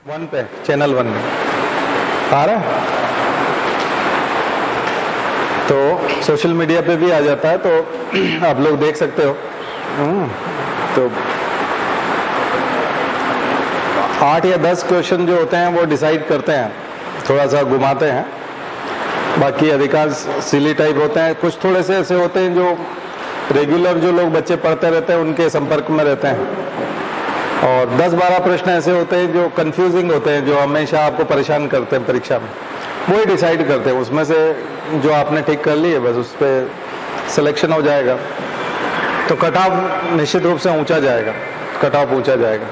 1 पे, चैनल 1 में आ रहा है। तो सोशल मीडिया पे भी आ जाता है, तो आप लोग देख सकते हो। तो 8 या 10 क्वेश्चन जो होते हैं वो डिसाइड करते हैं, थोड़ा सा घुमाते हैं। बाकी अधिकांश सिली टाइप होते हैं। कुछ थोड़े से ऐसे होते हैं जो रेगुलर जो लोग बच्चे पढ़ते रहते हैं उनके संपर्क में रहते हैं, और 10-12 प्रश्न ऐसे होते हैं जो कंफ्यूजिंग होते हैं, जो हमेशा आपको परेशान करते हैं परीक्षा में। वो ही डिसाइड करते हैं। उसमें से जो आपने ठीक कर ली है बस उस पर सिलेक्शन हो जाएगा, तो कट ऑफ निश्चित रूप से ऊंचा जाएगा, कट ऑफ ऊंचा जाएगा।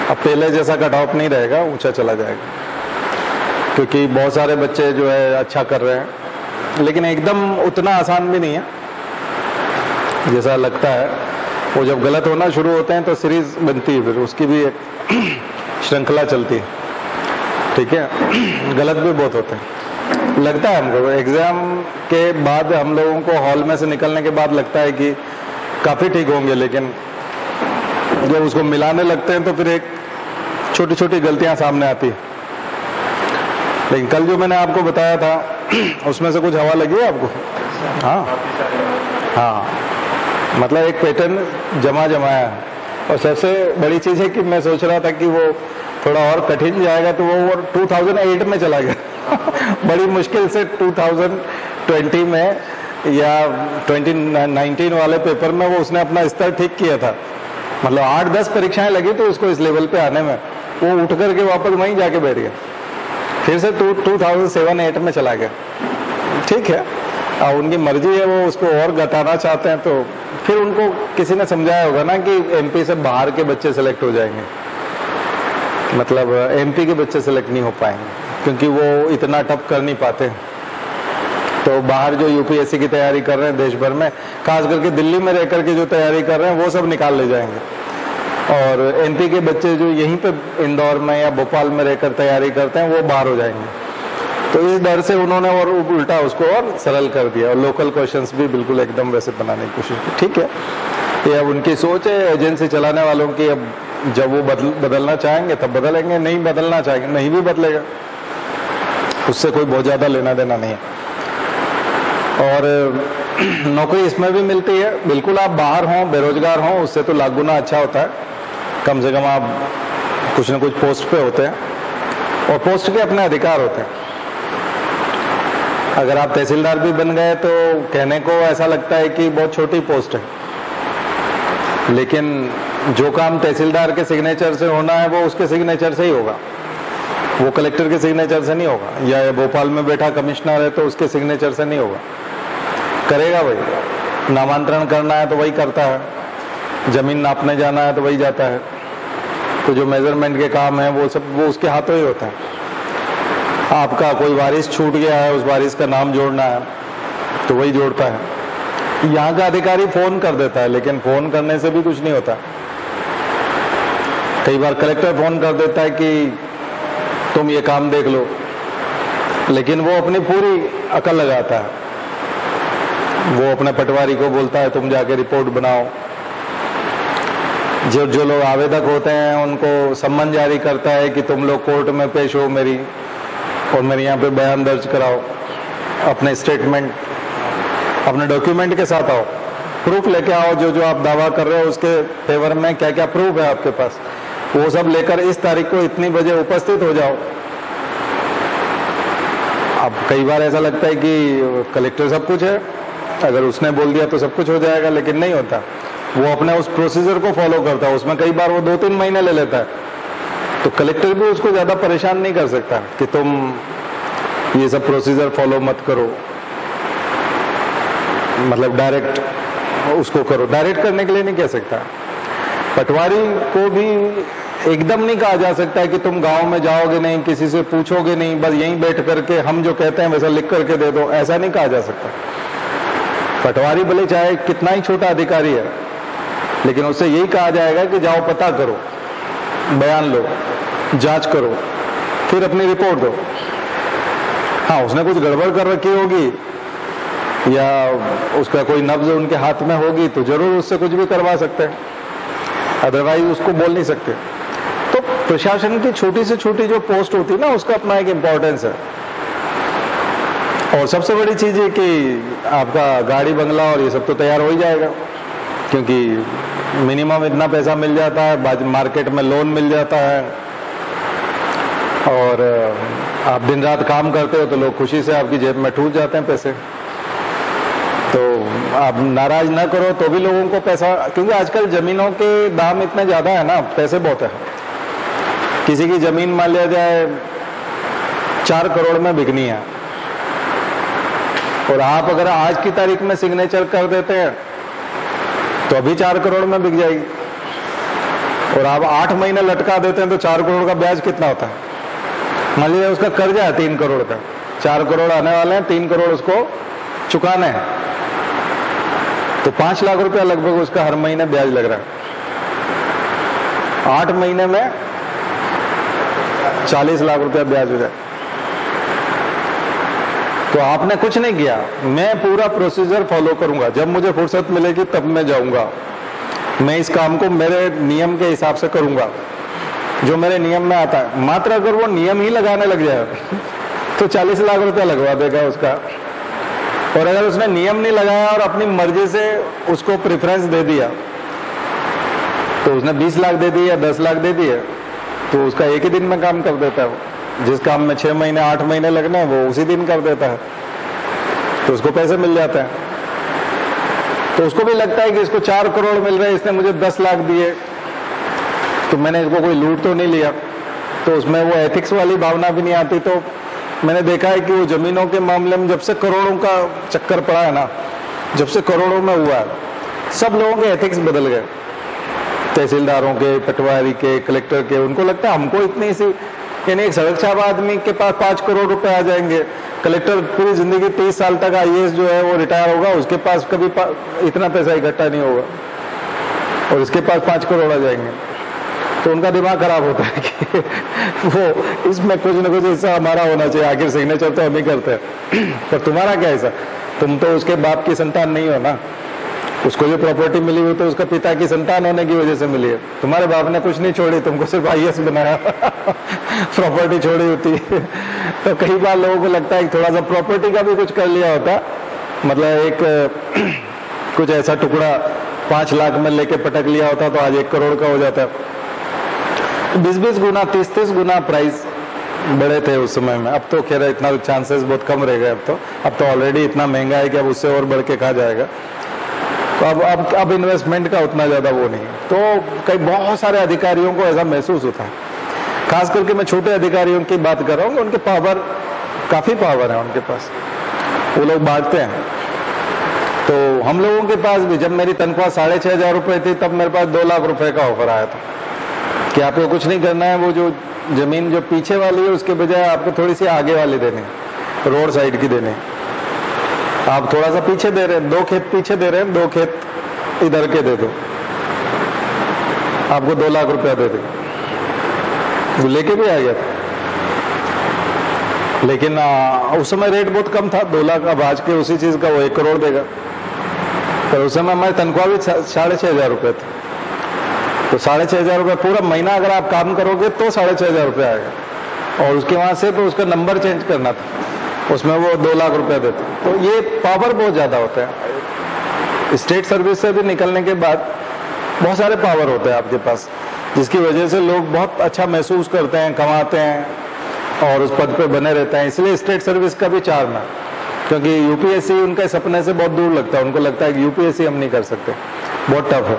अब पहले जैसा कट ऑफ नहीं रहेगा, ऊंचा चला जाएगा, क्योंकि बहुत सारे बच्चे जो है अच्छा कर रहे हैं, लेकिन एकदम उतना आसान भी नहीं है जैसा लगता है। वो जब गलत होना शुरू होते हैं तो सीरीज बनती है, फिर उसकी भी एक श्रृंखला चलती है, ठीक है। गलत भी बहुत होते हैं, लगता है हमको एग्जाम के बाद, हम लोगों को हॉल में से निकलने के बाद लगता है कि काफ़ी ठीक होंगे, लेकिन जब उसको मिलाने लगते हैं तो फिर एक छोटी छोटी गलतियां सामने आती है। लेकिन कल जो मैंने आपको बताया था उसमें से कुछ हवा लगी है आपको? हाँ हाँ, मतलब एक पैटर्न जमाया है। और सबसे बड़ी चीज़ है कि मैं सोच रहा था कि वो थोड़ा और कठिन जाएगा, तो वो 2008 में चला गया बड़ी मुश्किल से 2020 में या 2019 वाले पेपर में वो उसने अपना स्तर ठीक किया था। मतलब 8-10 परीक्षाएं लगी तो उसको इस लेवल पे आने में, वो उठ करके वापस वहीं जाके बैठ गया, फिर से 2007-8 में चला गया। ठीक है, उनकी मर्जी है, वो उसको और घटाना चाहते हैं, तो फिर उनको किसी ने समझाया होगा ना कि एमपी से बाहर के बच्चे सेलेक्ट हो जाएंगे, मतलब एमपी के बच्चे सेलेक्ट नहीं हो पाएंगे, क्योंकि वो इतना टफ कर नहीं पाते। तो बाहर जो यूपीएससी की तैयारी कर रहे हैं देश भर में, खास करके दिल्ली में रह करके जो तैयारी कर रहे हैं, वो सब निकाल ले जाएंगे, और एमपी के बच्चे जो यहीं पे इंदौर में या भोपाल में रहकर तैयारी करते हैं वो बाहर हो जाएंगे। तो इस डर से उन्होंने और उल्टा उसको और सरल कर दिया, और लोकल क्वेश्चंस भी बिल्कुल एकदम वैसे बनाने की कोशिश की। ठीक है, ये अब उनकी सोच है एजेंसी चलाने वालों की। अब जब वो बदलना चाहेंगे तब बदलेंगे, नहीं बदलना चाहेंगे नहीं भी बदलेगा, उससे कोई बहुत ज़्यादा लेना देना नहीं है। और नौकरी इसमें भी मिलती है, बिल्कुल आप बाहर हों, बेरोजगार हों, उससे तो लाख गुना अच्छा होता है। कम से कम आप कुछ न कुछ पोस्ट पे होते हैं, और पोस्ट के अपने अधिकार होते हैं। अगर आप तहसीलदार भी बन गए तो कहने को ऐसा लगता है कि बहुत छोटी पोस्ट है, लेकिन जो काम तहसीलदार के सिग्नेचर से होना है वो उसके सिग्नेचर से ही होगा, वो कलेक्टर के सिग्नेचर से नहीं होगा। या भोपाल में बैठा कमिश्नर है तो उसके सिग्नेचर से नहीं होगा, करेगा वही। नामांतरण करना है तो वही करता है, जमीन नापने जाना है तो वही जाता है। तो जो मेजरमेंट के काम है वो सब वो उसके हाथों ही होता है। आपका कोई वारिस छूट गया है, उस वारिस का नाम जोड़ना है तो वही जोड़ता है। यहाँ का अधिकारी फोन कर देता है, लेकिन फोन करने से भी कुछ नहीं होता। कई बार कलेक्टर फोन कर देता है कि तुम ये काम देख लो, लेकिन वो अपनी पूरी अकल लगाता है। वो अपने पटवारी को बोलता है तुम जाके रिपोर्ट बनाओ। जो लोग आवेदक होते हैं उनको सम्मन जारी करता है कि तुम लोग कोर्ट में पेश हो मेरी, और मेरे यहाँ पे बयान दर्ज कराओ, अपने स्टेटमेंट अपने डॉक्यूमेंट के साथ आओ, प्रूफ लेके आओ, जो आप दावा कर रहे हो उसके फेवर में क्या क्या प्रूफ है आपके पास, वो सब लेकर इस तारीख को इतनी बजे उपस्थित हो जाओ। अब कई बार ऐसा लगता है कि कलेक्टर सब कुछ है, अगर उसने बोल दिया तो सब कुछ हो जाएगा, लेकिन नहीं होता। वो अपने उस प्रोसीजर को फॉलो करता है, उसमें कई बार वो 2-3 महीने ले लेता है। तो कलेक्टर भी उसको ज्यादा परेशान नहीं कर सकता कि तुम ये सब प्रोसीजर फॉलो मत करो, मतलब डायरेक्ट उसको करो। डायरेक्ट करने के लिए नहीं कह सकता। पटवारी को भी एकदम नहीं कहा जा सकता है कि तुम गांव में जाओगे नहीं, किसी से पूछोगे नहीं, बस यहीं बैठ करके हम जो कहते हैं वैसा लिख करके दे दो, ऐसा नहीं कहा जा सकता। पटवारी भले चाहे कितना ही छोटा अधिकारी है, लेकिन उससे यही कहा जाएगा कि जाओ पता करो, बयान लो, जांच करो, फिर अपनी रिपोर्ट दो। हाँ, उसने कुछ गड़बड़ कर रखी होगी या उसका कोई नब्ज उनके हाथ में होगी तो जरूर उससे कुछ भी करवा सकते हैं, अदरवाइज उसको बोल नहीं सकते। तो प्रशासन की छोटी से छोटी जो पोस्ट होती है ना, उसका अपना एक इम्पोर्टेंस है। और सबसे बड़ी चीज है कि आपका गाड़ी बंगला और ये सब तो तैयार हो ही जाएगा, क्योंकि मिनिमम इतना पैसा मिल जाता है, मार्केट में लोन मिल जाता है, और आप दिन रात काम करते हो तो लोग खुशी से आपकी जेब में ठूस जाते हैं पैसे। तो आप नाराज ना करो तो भी लोगों को पैसा, क्योंकि आजकल जमीनों के दाम इतने ज्यादा है ना, पैसे बहुत है। किसी की जमीन मान लिया जाए 4 करोड़ में बिकनी है, और आप अगर आज की तारीख में सिग्नेचर कर देते हैं तो अभी 4 करोड़ में बिक जाएगी, और आप 8 महीने लटका देते हैं तो 4 करोड़ का ब्याज कितना होता है? मान लीजिए उसका कर्जा है 3 करोड़ का, 4 करोड़ आने वाले हैं, 3 करोड़ उसको चुकाने हैं, तो 5 लाख रुपया लगभग उसका हर महीने ब्याज लग रहा है। 8 महीने में 40 लाख रुपया ब्याज हो जाए। तो आपने कुछ नहीं किया, मैं पूरा प्रोसीजर फॉलो करूंगा, जब मुझे फुर्सत मिलेगी तब मैं जाऊंगा, मैं इस काम को मेरे नियम के हिसाब से करूंगा, जो मेरे नियम में आता है। मात्र अगर वो नियम ही लगाने लग जाए तो 40 लाख रुपया लगवा देगा उसका। और अगर उसने नियम नहीं लगाया और अपनी मर्जी से उसको प्रेफरेंस दे दिया, तो उसने 20 लाख दे दिए या 10 लाख दे दिए, तो उसका एक ही दिन में काम कर देता है वो। जिस काम में 6 महीने 8 महीने लगने हैं वो उसी दिन कर देता है, तो उसको पैसे मिल जाते हैं। तो उसको भी लगता है कि इसको 4 करोड़ मिल रहे हैं, इसने मुझे 10 लाख दिए, तो मैंने इसको कोई लूट तो नहीं लिया। तो उसमें वो एथिक्स वाली भावना भी नहीं आती। तो मैंने देखा है कि वो जमीनों के मामले में जब से करोड़ों का चक्कर पड़ा है ना, जब से करोड़ों में हुआ है, सब लोगों के एथिक्स बदल गए। तहसीलदारों के, पटवारी के, कलेक्टर के, उनको लगता है हमको इतनी सी, यानी एक सड़क छाप आदमी के पास 5 करोड़ रुपए आ जाएंगे, कलेक्टर पूरी जिंदगी 30 साल तक आईएएस जो है वो रिटायर होगा, उसके पास कभी इतना पैसा इकट्ठा नहीं होगा, और इसके पास 5 करोड़ आ जाएंगे। तो उनका दिमाग खराब होता है कि वो इसमें कुछ न कुछ हिस्सा हमारा होना चाहिए, आखिर सिग्नेचर तो हम ही करते हैं। पर तुम्हारा क्या हिस्सा? तुम तो उसके बाप की संतान नहीं हो ना, उसको जो प्रॉपर्टी मिली हुई तो उसका पिता की संतान होने की वजह से मिली है। तुम्हारे बाप ने कुछ नहीं छोड़ी, तुमको सिर्फ आईएएस बनाया प्रॉपर्टी छोड़ी होती तो कई बार लोगों को लगता है कि थोड़ा सा प्रॉपर्टी का भी कुछ कर लिया होता, मतलब एक कुछ ऐसा टुकड़ा 5 लाख में लेके पटक लिया होता तो आज 1 करोड़ का हो जाता। 20-20 गुना 30-30 गुना प्राइस बड़े थे उस समय में। अब तो खैर इतना चांसेस बहुत कम रह गए। अब तो ऑलरेडी इतना महंगा है कि अब उससे और बढ़ के कहा जाएगा। तो अब इन्वेस्टमेंट का उतना ज्यादा वो नहीं। तो कई बहुत सारे अधिकारियों को ऐसा महसूस होता है, खास करके मैं छोटे अधिकारियों की बात कर रहा हूँ। उनके पावर, काफी पावर है उनके पास, वो लोग बांटते हैं। तो हम लोगों के पास भी, जब मेरी तनख्वाह 6,500 रुपए थी, तब मेरे पास 2 लाख रुपए का ऑफर आया था कि आपको कुछ नहीं करना है, वो जो जमीन जो पीछे वाली है उसके बजाय आपको थोड़ी सी आगे वाली देनी, रोड साइड की देनी। आप थोड़ा सा पीछे दे रहे हैं, 2 खेत पीछे दे रहे हैं, 2 खेत इधर के दे दो, आपको 2 लाख रुपया दे देंगे। वो लेके भी आ गया था, लेकिन उस समय रेट बहुत कम था, 2 लाख। अब आज के उसी चीज का वो 1 करोड़ देगा। पर उस समय हमारी तनख्वाह भी 6,500 रुपये थी। तो 6,500 रुपये पूरा महीना अगर आप काम करोगे तो 6,500 रुपये आएगा। और उसके वहां से तो उसका नंबर चेंज करना था, उसमें वो 2 लाख रुपया देते। तो ये पावर बहुत ज्यादा होता है। स्टेट सर्विस से भी निकलने के बाद बहुत सारे पावर होते हैं आपके पास, जिसकी वजह से लोग बहुत अच्छा महसूस करते हैं, कमाते हैं और उस पद पे बने रहते हैं। इसलिए स्टेट सर्विस का भी चार्म है, क्योंकि यूपीएससी उनके सपने से बहुत दूर लगता है। उनको लगता है कि यूपीएससी हम नहीं कर सकते, बहुत टफ है,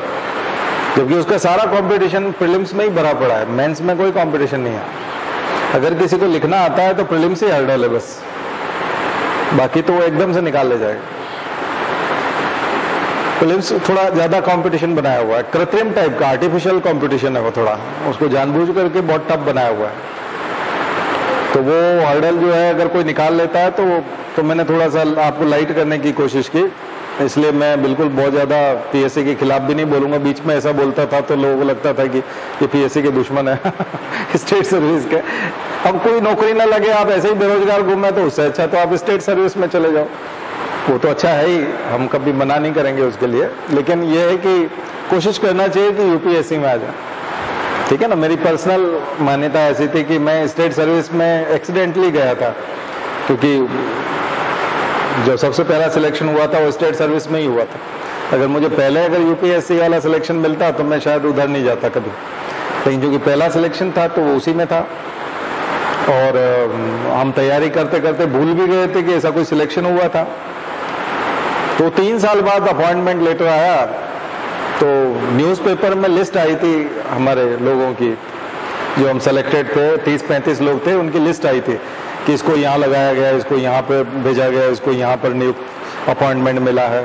जबकि उसका सारा कंपटीशन प्रीलिम्स में ही भरा पड़ा है। मेंस में कोई कंपटीशन नहीं है। अगर किसी को लिखना आता है तो प्रीलिम्स ही हर्डल है बस, बाकी तो वो एकदम से निकाल ले जाएगा। प्रीलिम्स थोड़ा ज्यादा कंपटीशन बनाया हुआ है, कृत्रिम टाइप का, आर्टिफिशियल कंपटीशन है वो, थोड़ा उसको जानबूझ करके बहुत टफ बनाया हुआ है। तो वो हर्डल जो है अगर कोई निकाल लेता है तो मैंने थोड़ा सा आपको लाइट करने की कोशिश की। इसलिए मैं बिल्कुल बहुत ज्यादा पीएससी के खिलाफ भी नहीं बोलूंगा। बीच में ऐसा बोलता था तो लोगों को लगता था कि ये पीएससी के दुश्मन है स्टेट सर्विस के। अब कोई नौकरी ना लगे, आप ऐसे ही बेरोजगार घूमे, तो उससे अच्छा तो आप स्टेट सर्विस में चले जाओ, वो तो अच्छा है ही, हम कभी मना नहीं करेंगे उसके लिए। लेकिन ये है कि कोशिश करना चाहिए कि यूपीएससी में आ जाए। ठीक है ना। मेरी पर्सनल मान्यता ऐसी थी कि मैं स्टेट सर्विस में एक्सीडेंटली गया था, क्योंकि जो सबसे पहला सिलेक्शन हुआ था वो स्टेट सर्विस में ही हुआ था। अगर मुझे पहले अगर यूपीएससी वाला सिलेक्शन मिलता तो मैं शायद उधर नहीं जाता कभी, लेकिन क्योंकि पहला सिलेक्शन था तो वो उसी में था। और हम तैयारी करते करते भूल भी गए थे कि ऐसा कोई सिलेक्शन हुआ था। तो 3 साल बाद अपॉइंटमेंट लेटर आया, तो न्यूज़पेपर में लिस्ट आई थी हमारे लोगों की, जो हम सेलेक्टेड थे, 30-35 लोग थे, उनकी लिस्ट आई थी कि इसको यहाँ लगाया गया, इसको यहाँ पे भेजा गया, इसको यहाँ पर नियुक्त अपॉइंटमेंट मिला है।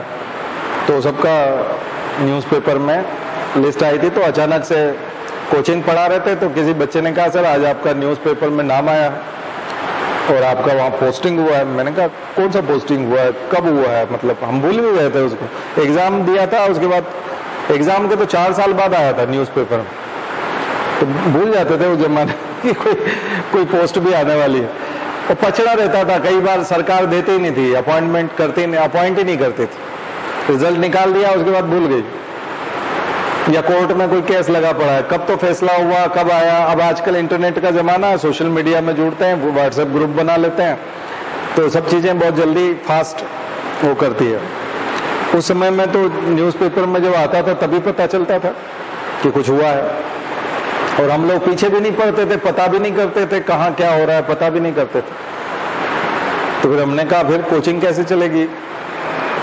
तो सबका न्यूज़पेपर में लिस्ट आई थी। तो अचानक से कोचिंग पढ़ा रहे थे तो किसी बच्चे ने कहा सर आज आपका न्यूज़पेपर में नाम आया और आपका वहाँ पोस्टिंग हुआ है। मैंने कहा कौन सा पोस्टिंग हुआ है, कब हुआ है, मतलब हम भूल भी गए थे उसको। एग्ज़ाम दिया था, उसके बाद एग्ज़ाम के तो 4 साल बाद आया था न्यूज़पेपर में, तो भूल जाते थे उस जमाने की कोई पोस्ट भी आने वाली है। और पचड़ा रहता था, कई बार सरकार देती ही नहीं थी, अपॉइंट ही नहीं करती थी। रिजल्ट निकाल दिया, उसके बाद भूल गई, या कोर्ट में कोई केस लगा पड़ा है, कब तो फैसला हुआ, कब आया। अब आजकल इंटरनेट का जमाना है, सोशल मीडिया में जुड़ते हैं, व्हाट्सएप ग्रुप बना लेते हैं, तो सब चीजें बहुत जल्दी फास्ट वो करती है। उस समय में तो न्यूज़पेपर में जब आता था तभी पता चलता था कि कुछ हुआ है, और हम लोग पीछे भी नहीं पड़ते थे, पता भी नहीं करते थे कहाँ क्या हो रहा है, पता भी नहीं करते थे। तो फिर हमने कहा फिर कोचिंग कैसे चलेगी,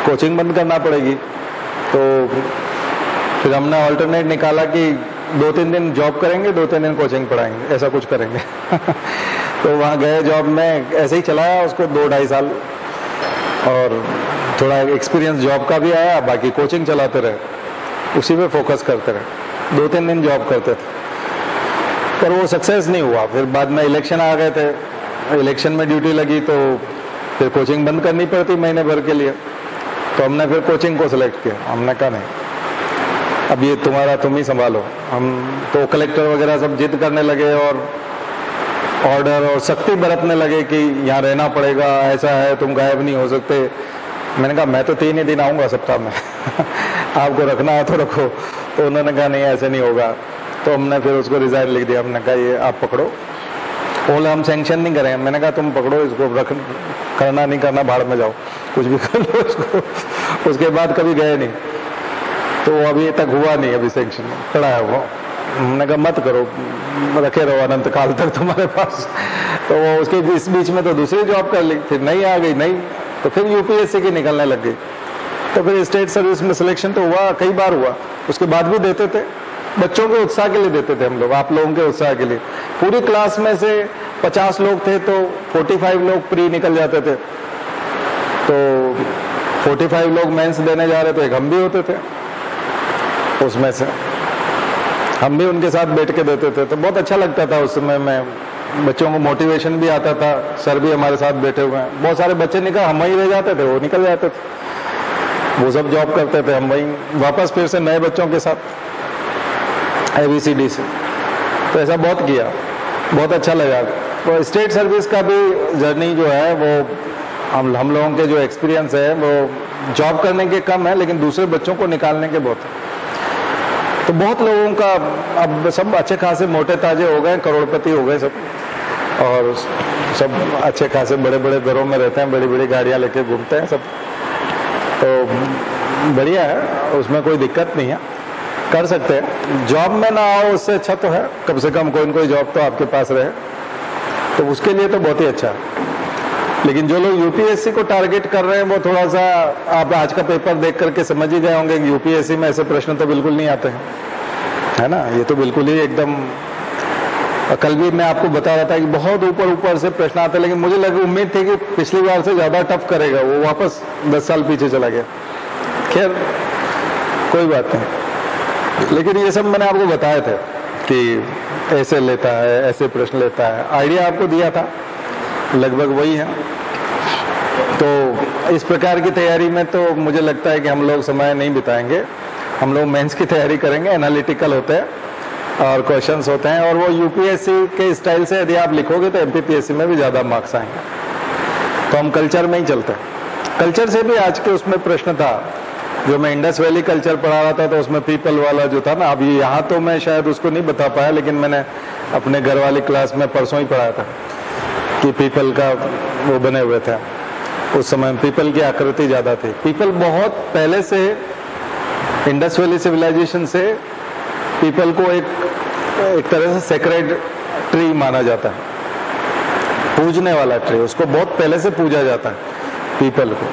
कोचिंग बंद करना पड़ेगी। तो फिर हमने अल्टरनेट निकाला कि 2-3 दिन जॉब करेंगे, 2-3 दिन कोचिंग पढ़ाएंगे, ऐसा कुछ करेंगे। तो वहाँ गए, जॉब में ऐसे ही चलाया उसको 2-2.5 साल, और थोड़ा एक्सपीरियंस जॉब का भी आया, बाकी कोचिंग चलाते रहे, उसी पे फोकस करते रहे। 2-3 दिन जॉब करते थे, पर वो सक्सेस नहीं हुआ। फिर बाद में इलेक्शन आ गए थे, इलेक्शन में ड्यूटी लगी तो फिर कोचिंग बंद करनी पड़ती महीने भर के लिए। तो हमने फिर कोचिंग को सिलेक्ट किया। हमने कहा नहीं, अब ये तुम्हारा तुम ही संभालो। हम तो कलेक्टर वगैरह सब जिद करने लगे और ऑर्डर और सख्ती बरतने लगे कि यहाँ रहना पड़ेगा, ऐसा है, तुम गायब नहीं हो सकते। मैंने कहा मैं तो 3 ही दिन आऊँगा सप्ताह में, आपको रखना है तो रखो। तो उन्होंने कहा नहीं ऐसे नहीं होगा। तो हमने फिर उसको रिजाइन लिख दिया। हमने कहा ये आप पकड़ो, बोले हम सैंक्शन नहीं करेंगे। मैंने कहा तुम पकड़ो इसको, रख करना नहीं करना भाड़ में जाओ, कुछ भी कर लो उसको। उसके बाद कभी गए नहीं, तो अभी तक हुआ नहीं, अभी सैंक्शन पड़ा है वो। हमने कहा मत करो, रखे रहो अनंत काल तक तुम्हारे पास। तो वो उसके इस बीच में तो दूसरी जॉब कर ली, फिर नहीं आ गई, नहीं तो फिर यूपीएससी की निकलने लग गई। तो फिर स्टेट सर्विस में सिलेक्शन तो हुआ, कई बार हुआ, उसके बाद भी देते थे। बच्चों के उत्साह के लिए देते थे हम लोग, आप लोगों के उत्साह के लिए। पूरी क्लास में से 50 लोग थे तो 45 लोग प्री निकल जाते थे, तो 45 लोग मेंस देने जा रहे थे, एक हम भी होते थे उसमें से, हम भी उनके साथ बैठ के देते थे। तो बहुत अच्छा लगता था उस समय में, बच्चों को मोटिवेशन भी आता था। सर भी हमारे साथ बैठे हुए हैं, बहुत सारे बच्चे निकल, हम वहीं रह जाते थे, वो निकल जाते थे, वो सब जॉब करते थे, हम वहीं वापस फिर से नए बच्चों के साथ ABCD से। तो ऐसा बहुत किया, बहुत अच्छा लगा। तो स्टेट सर्विस का भी जर्नी जो है वो हम लोगों के जो एक्सपीरियंस है वो जॉब करने के कम है, लेकिन दूसरे बच्चों को निकालने के बहुत है। तो बहुत लोगों का अब सब अच्छे खासे मोटे ताजे हो गए, करोड़पति हो गए सब, और सब अच्छे खासे बड़े बड़े घरों में रहते हैं, बड़ी बड़ी गाड़ियां लेके घूमते हैं सब। तो बढ़िया है, उसमें कोई दिक्कत नहीं है, कर सकते हैं। जॉब में ना आओ उससे अच्छा तो है, कम से कम कोई न कोई जॉब तो आपके पास रहे, तो उसके लिए तो बहुत ही अच्छा है। लेकिन जो लोग यूपीएससी को टारगेट कर रहे हैं वो थोड़ा सा, आप आज का पेपर देख करके समझ ही गए होंगे कि यूपीएससी में ऐसे प्रश्न तो बिल्कुल नहीं आते हैं, है ना। ये तो बिल्कुल ही एकदम, कल भी मैं आपको बता रहा था कि बहुत ऊपर ऊपर से प्रश्न आते हैं, लेकिन मुझे लगी, उम्मीद थी कि पिछली बार से ज्यादा टफ करेगा, वो वापस 10 साल पीछे चला गया। खैर कोई बात नहीं, लेकिन ये सब मैंने आपको बताए थे कि ऐसे लेता है, ऐसे प्रश्न लेता है, आइडिया आपको दिया था, लगभग वही है। तो इस प्रकार की तैयारी में तो मुझे लगता है कि हम लोग समय नहीं बिताएंगे, हम लोग मेंस की तैयारी करेंगे। एनालिटिकल होते हैं और क्वेश्चंस होते हैं, और वो यूपीएससी के स्टाइल से यदि आप लिखोगे तो एमपीपीएससी में भी ज़्यादा मार्क्स आएंगे। तो हम कल्चर में ही चलते हैं। कल्चर से भी आज के उसमें प्रश्न था, जो मैं इंडस वैली कल्चर पढ़ा रहा था तो उसमें पीपल वाला जो था ना, अभी यहाँ तो मैं शायद उसको नहीं बता पाया, लेकिन मैंने अपने घर वाली क्लास में परसों ही पढ़ाया था कि पीपल का वो बने हुए थे। उस समय पीपल की आकृति ज्यादा थी। पीपल बहुत पहले से, इंडस वैली सिविलाइजेशन से पीपल को एक तरह से सेक्रेड ट्री माना जाता है, पूजने वाला ट्री, उसको बहुत पहले से पूजा जाता है पीपल को।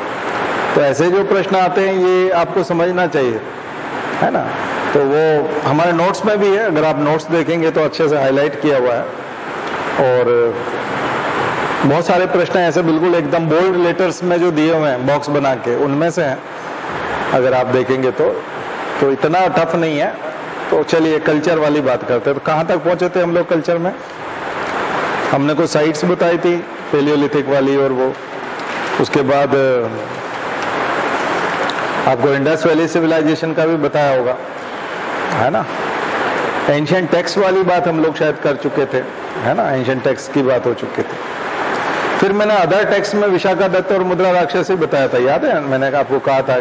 तो ऐसे जो प्रश्न आते हैं ये आपको समझना चाहिए, है ना। तो वो हमारे नोट्स में भी है, अगर आप नोट्स देखेंगे तो अच्छे से हाईलाइट किया हुआ है। और बहुत सारे प्रश्न ऐसे बिल्कुल एकदम बोल्ड लेटर्स में जो दिए हुए हैं बॉक्स बना के, उनमें से हैं अगर आप देखेंगे तो इतना टफ नहीं है। तो चलिए कल्चर वाली बात करते हैं। तो कहाँ तक पहुंचे थे हम लोग कल्चर में? हमने कुछ साइट्स बताई थी पेलियोलिथिक वाली, और वो उसके बाद आपको इंडस वैली सिविलाइजेशन का भी बताया होगा, है ना। एंशिएंट टेक्स्ट वाली बात हम लोग शायद कर चुके थे, है ना, एंशिएंट टेक्स्ट की बात हो चुकी थी। फिर मैंने अदर टेक्स्ट में विशाखादत्त और मुद्रा राक्षस ही बताया था, याद है? मैंने आपको कहा था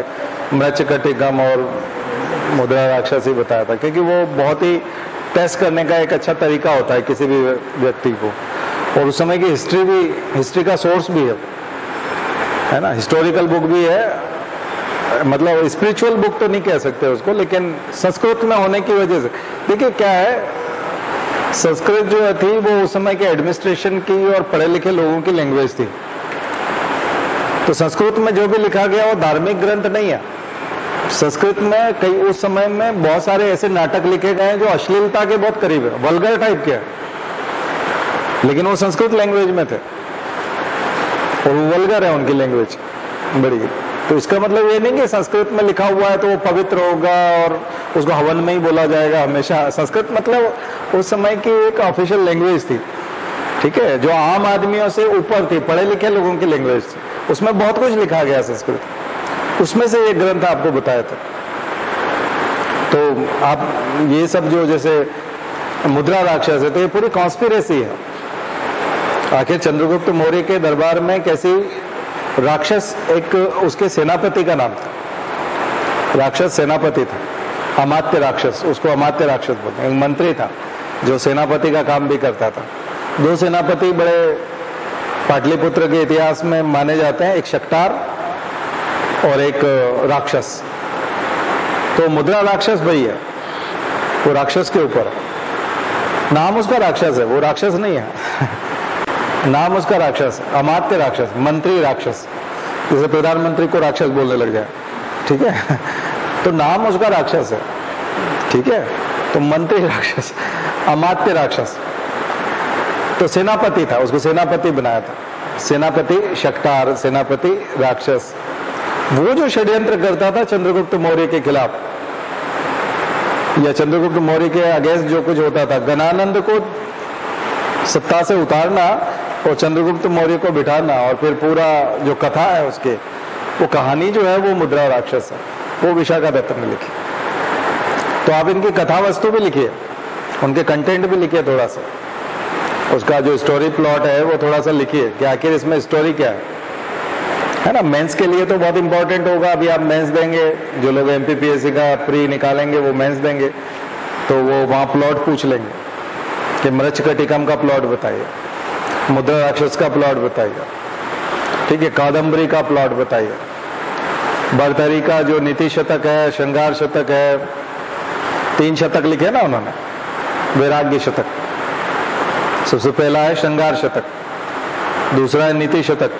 मृच्छकटिकम और मुद्रा राक्षस ही बताया था, क्योंकि वो बहुत ही टेस्ट करने का एक अच्छा तरीका होता है किसी भी व्यक्ति को। और उस समय की हिस्ट्री का सोर्स भी है ना, हिस्टोरिकल बुक भी है, मतलब स्पिरिचुअल बुक तो नहीं कह सकते उसको, लेकिन संस्कृत में होने की वजह से। देखिए क्या है, संस्कृत जो थी वो उस समय के एडमिनिस्ट्रेशन की और पढ़े लिखे लोगों की लैंग्वेज थी। तो संस्कृत में जो भी लिखा गया वो धार्मिक ग्रंथ नहीं है। संस्कृत में कई उस समय में बहुत सारे ऐसे नाटक लिखे गए हैं जो अश्लीलता के बहुत करीब है, वल्गर टाइप के, लेकिन वो संस्कृत लैंग्वेज में थे और वो वल्गर है उनकी लैंग्वेज बड़ी। तो इसका मतलब ये नहीं कि संस्कृत में लिखा हुआ है तो वो पवित्र होगा और उसको हवन में ही बोला जाएगा हमेशा। संस्कृत मतलब उस समय की एक ऑफिशियल लैंग्वेज थी, ठीक है, जो आम आदमियों से ऊपर थी, पढ़े लिखे लोगों की लैंग्वेज थी। उसमें बहुत कुछ लिखा गया संस्कृत, उसमें से एक ग्रंथ आपको बताया था। तो आप ये सब जो जैसे मुद्रा राक्षस है, तो ये पूरी कॉन्स्पिरेसी है। आखिर चंद्रगुप्त मौर्य के दरबार में कैसी राक्षस, एक उसके सेनापति का नाम था, राक्षस सेनापति था, अमात्य राक्षस, उसको अमात्य राक्षस बोलते हैं। एक मंत्री था जो सेनापति का काम भी करता था। दो सेनापति बड़े पाटलिपुत्र के इतिहास में माने जाते हैं, एक शक्टार और एक राक्षस। तो मुद्रा राक्षस भाई है, वो राक्षस के ऊपर, नाम उसका राक्षस है, वो राक्षस नहीं है नाम उसका राक्षस, अमात्य राक्षस, मंत्री राक्षस, जैसे प्रधानमंत्री को राक्षस बोलने लग जाए, ठीक है तो नाम उसका राक्षस है, ठीक है। तो मंत्री राक्षस, अमात्य राक्षस। तो सेनापति था, उसको सेनापति बनाया था, सेनापति शक्टार, सेनापति राक्षस। वो जो षड्यंत्र करता था चंद्रगुप्त मौर्य के खिलाफ या चंद्रगुप्त मौर्य के अगेंस्ट जो कुछ होता था, गणानंद को सत्ता से उतारना और चंद्रगुप्त मौर्य को बिठाना, और फिर पूरा जो कथा है उसके, वो कहानी जो है वो मुद्रा राक्षस है, वो विशाखादत्त ने लिखी। तो आप इनकी कथा वस्तु भी लिखिए, उनके कंटेंट भी लिखिए, थोड़ा सा उसका जो स्टोरी प्लॉट है वो थोड़ा सा लिखिए कि आखिर इसमें स्टोरी क्या है ना। मेंस के लिए तो बहुत इंपॉर्टेंट होगा। अभी आप मेंस देंगे, जो लोग एमपीपीएससी का प्री निकालेंगे वो मेंस देंगे, तो वो वहाँ प्लॉट पूछ लेंगे कि मृच्छकटिकम का प्लॉट बताइए, मुद्रा राक्षस का प्लॉट बताइए, ठीक है, कादम्बरी का प्लॉट बताइए, भर्तरी का जो नीति शतक है, श्रृंगार शतक है, 3 शतक लिखे ना उन्होंने, वैराग्य शतक सबसे पहला है, श्रृंगार शतक दूसरा है, नीति शतक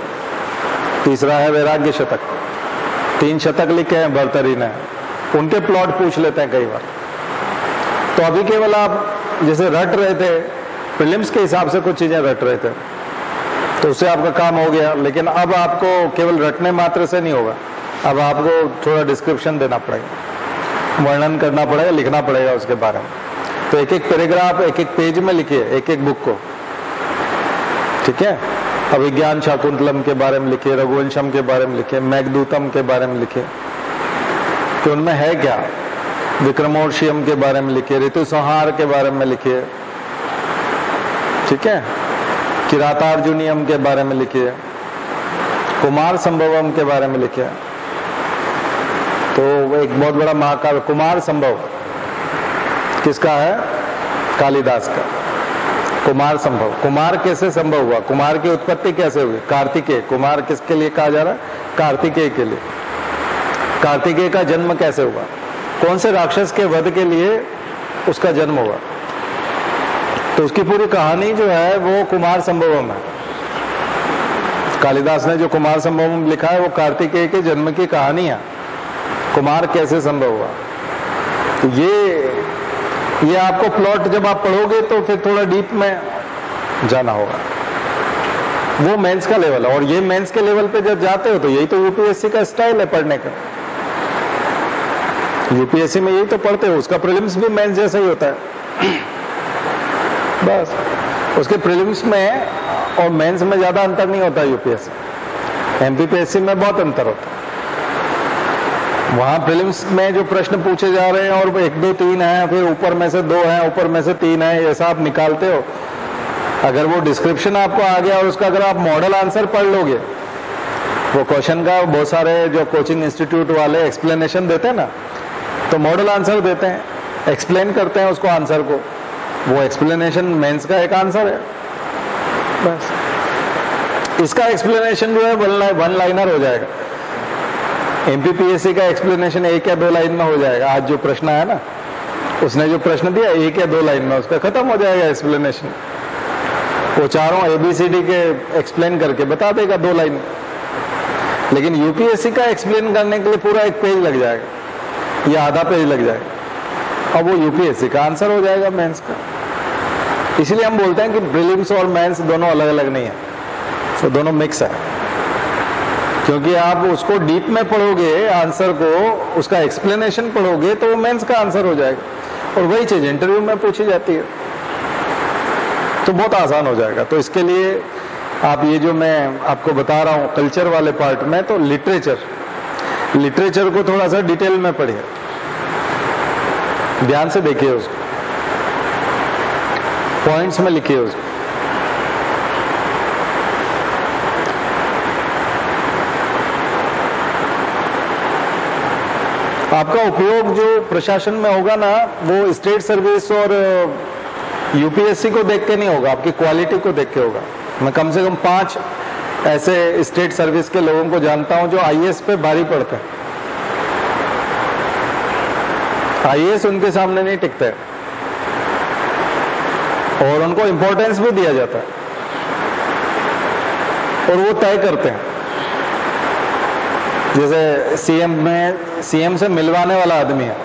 तीसरा है, वैराग्य शतक। 3 शतक लिखे हैं भर्तरी ने, उनके प्लॉट पूछ लेते हैं कई बार। तो अभी केवल आप जैसे रट रहे थे, प्रीलिम्स के हिसाब से कुछ चीजें रट रहे थे, तो उससे आपका काम हो गया। लेकिन अब आपको केवल रटने मात्र से नहीं होगा, अब आपको थोड़ा डिस्क्रिप्शन देना पड़ेगा, वर्णन करना पड़ेगा, लिखना पड़ेगा उसके बारे में। तो एक एक पैराग्राफ एक एक पेज में लिखिए, एक एक बुक को, ठीक है। अभिज्ञान शाकुंतलम के बारे में लिखिए, रघुवंशम के बारे में लिखिए, मेघदूतम के बारे में लिखिए कि उनमें है क्या, विक्रमोर्शियम के बारे में लिखिए, ऋतु संहार के बारे में लिखिए, ठीक है, किरातार्जुनियम के बारे में लिखिए, कुमार संभवम के बारे में लिखिए, तो वो एक बहुत बड़ा महाकाव्य कुमार संभव किसका है? कालिदास का। कुमार संभव, कुमार कैसे संभव हुआ? कुमार की उत्पत्ति कैसे हुई? कार्तिकेय, कुमार किसके लिए कहा जा रहा है? कार्तिकेय के लिए। कार्तिकेय का जन्म कैसे हुआ? कौन से राक्षस के वध के लिए उसका जन्म हुआ? तो उसकी पूरी कहानी जो है वो कुमार संभवम है। कालिदास ने जो कुमार संभवम लिखा है वो कार्तिकेय के जन्म की कहानी है। कुमार कैसे संभव हुआ? तो ये आपको प्लॉट जब आप पढ़ोगे तो फिर थोड़ा डीप में जाना होगा। वो मेंस का लेवल है, और ये मेंस के लेवल पे जब जाते हो तो यही तो यूपीएससी का स्टाइल है पढ़ने का। यूपीएससी में यही तो पढ़ते हो, उसका प्रीलिम्स भी मेंस जैसा ही होता है बस। उसके प्रीलिम्स में और मेंस में ज्यादा अंतर नहीं होता यूपीएससी। एमपीपीएससी में बहुत अंतर होता है। वहां प्रीलिम्स में जो प्रश्न पूछे जा रहे हैं और 1 2 3 है, फिर ऊपर में से 2 है, ऊपर में से 3 है, ऐसा आप निकालते हो। अगर वो डिस्क्रिप्शन आपको आ गया और उसका अगर आप मॉडल आंसर पढ़ लोगे, वो क्वेश्चन का बहुत सारे जो कोचिंग इंस्टीट्यूट वाले एक्सप्लेनेशन देते हैं ना, तो मॉडल आंसर देते हैं, एक्सप्लेन करते हैं उसको आंसर को। वो एक्सप्लेनेशन मेंस का एक आंसर है बस। इसका एक्सप्लेनेशन जो है वन लाइनर हो जाएगा। एमपीपीएससी का एक्सप्लेनेशन 1 या 2 लाइन में हो जाएगा। आज जो प्रश्न है ना, उसने जो प्रश्न दिया 1 या 2 लाइन में उसका खत्म हो जाएगा एक्सप्लेनेशन। वो चारों ABCD के एक्सप्लेन करके बता देगा 2 लाइन। लेकिन यूपीएससी का एक्सप्लेन करने के लिए पूरा 1 पेज लग जाएगा या आधा पेज लग जाएगा, अब वो यूपीएससी का आंसर हो जाएगा मेंस का। इसलिए हम बोलते हैं कि प्रीलिम्स और मेंस दोनों अलग अलग नहीं है, तो दोनों मिक्स है। क्योंकि आप उसको डीप में पढ़ोगे आंसर को, उसका एक्सप्लेनेशन पढ़ोगे तो वो मेंस का आंसर हो जाएगा। और वही चीज इंटरव्यू में पूछी जाती है, तो बहुत आसान हो जाएगा। तो इसके लिए आप ये जो मैं आपको बता रहा हूँ कल्चर वाले पार्ट में, तो लिटरेचर को थोड़ा सा डिटेल में पढ़िए, ध्यान से देखिए उसको, पॉइंट्स में लिखिए उसको। आपका उपयोग जो प्रशासन में होगा ना, वो स्टेट सर्विस और यूपीएससी को देख के नहीं होगा, आपकी क्वालिटी को देख के होगा। मैं कम से कम 5 ऐसे स्टेट सर्विस के लोगों को जानता हूं जो आईएएस पे भारी पड़ते हैं। आईएएस उनके सामने नहीं टिकते और उनको इंपॉर्टेंस भी दिया जाता है और वो तय करते हैं। जैसे सीएम से मिलवाने वाला आदमी है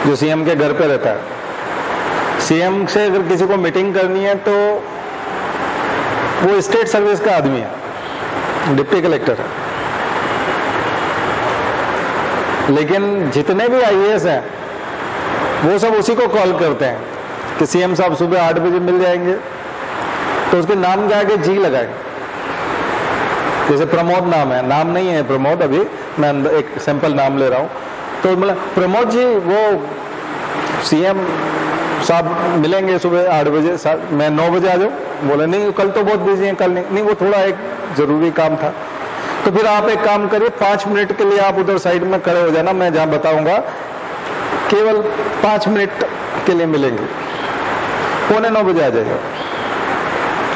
जो सीएम के घर पे रहता है, सीएम से अगर किसी को मीटिंग करनी है तो वो स्टेट सर्विस का आदमी है, डिप्टी कलेक्टर है। लेकिन जितने भी आईएएस हैं वो सब उसी को कॉल करते हैं कि सीएम साहब सुबह 8 बजे मिल जाएंगे, तो उसके नाम के आगे जी लगाएंगे। जैसे प्रमोद नाम है, नाम नहीं है प्रमोद, अभी मैं एक सैंपल नाम ले रहा हूँ, तो मतलब प्रमोद जी वो सीएम साहब मिलेंगे सुबह 8 बजे, मैं 9 बजे आ जाऊँ? बोले नहीं कल तो बहुत बिजी हैं, कल नहीं, वो थोड़ा एक जरूरी काम था। तो फिर आप एक काम करिए, 5 मिनट के लिए आप उधर साइड में खड़े हो जाना, मैं जहाँ बताऊंगा केवल 5 मिनट के लिए मिलेंगे, 8:45 बजे आ जाएगा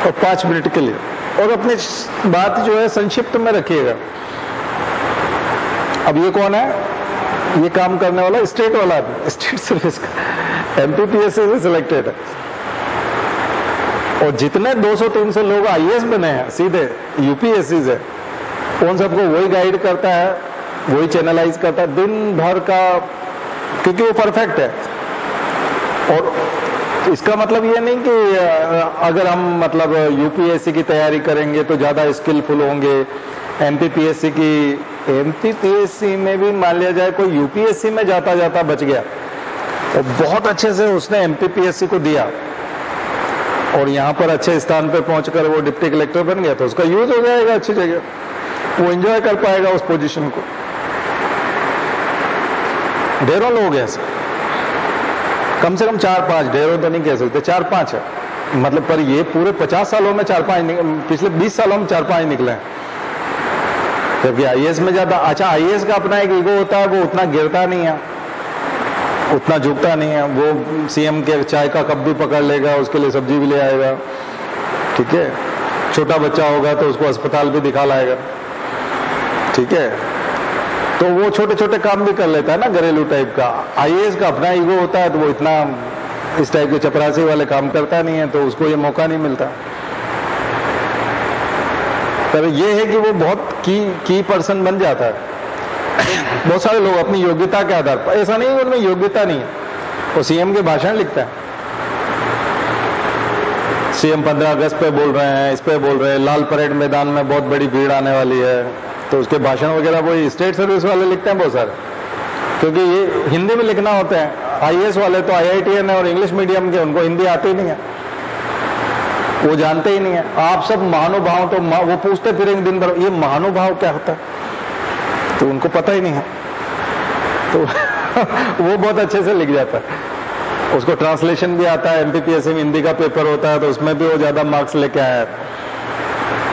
और 5 मिनट के लिए, और अपनी बात जो है संक्षिप्त में रखिएगा। अब ये कौन है? ये काम करने वाला स्टेट वाला, स्टेट सर्विस का, एमपीपीएससी से सिलेक्टेड है। और जितने 200-300 लोग आईएएस बने हैं सीधे यूपीएससी से, उन सबको वही गाइड करता है, वही चैनलाइज करता है दिन भर का, क्योंकि वो परफेक्ट है। और इसका मतलब ये नहीं कि अगर हम मतलब यूपीएससी की तैयारी करेंगे तो ज्यादा स्किलफुल होंगे। एमपीपीएससी में भी मान लिया जाए कोई यूपीएससी में जाता जाता बच गया और बहुत अच्छे से उसने एमपीपीएससी को दिया और यहाँ पर अच्छे स्थान पर पहुंचकर वो डिप्टी कलेक्टर बन गया, तो उसका यूज हो जाएगा अच्छी जगह, वो एंजॉय कर पाएगा उस पोजीशन को। ढेरों लोग हैं ऐसे, कम से कम 4-5, ढेरों तो नहीं कह सकते, 4-5 है मतलब, पर ये पूरे 50 सालों में 4-5, पिछले 20 सालों में 4-5 निकले हैं। जबकि आईएएस में ज्यादा, अच्छा आईएएस का अपना एक ईगो होता है, वो उतना गिरता नहीं है, उतना झुकता नहीं है, वो सीएम के चाय का कप भी पकड़ लेगा, उसके लिए सब्जी भी ले आएगा, ठीक है। छोटा बच्चा होगा तो उसको अस्पताल भी दिखा लाएगा, ठीक है। तो वो छोटे छोटे काम भी कर लेता है ना, घरेलू टाइप का। आईएएस का अपना ईगो होता है तो वो इतना इस टाइप के चपरासी वाले काम करता नहीं है, तो उसको ये मौका नहीं मिलता। पर ये है कि वो बहुत की पर्सन बन जाता है। बहुत सारे लोग अपनी योग्यता के आधार पर, ऐसा नहीं है उनमें योग्यता नहीं है, वो सीएम के भाषण लिखता है। सीएम 15 अगस्त पे बोल रहे हैं, इस पे बोल रहे हैं, लाल परेड मैदान में बहुत बड़ी भीड़ आने वाली है, तो उसके भाषण वगैरह वो स्टेट सर्विस वाले लिखते हैं बहुत सारे, क्योंकि ये हिंदी में लिखना होता है। आईएएस वाले तो आईआईटीएन है और इंग्लिश मीडियम के, उनको हिंदी आती नहीं है, वो जानते ही नहीं है। आप सब महानुभाव, तो वो पूछते फिरेंगे दिन भर ये महानुभाव क्या होता है, तो उनको पता ही नहीं है, तो वो बहुत अच्छे से लिख जाता है। उसको ट्रांसलेशन भी आता है, एमपीपीएससी में हिंदी का पेपर होता है तो उसमें भी वो ज्यादा मार्क्स लेके आया है।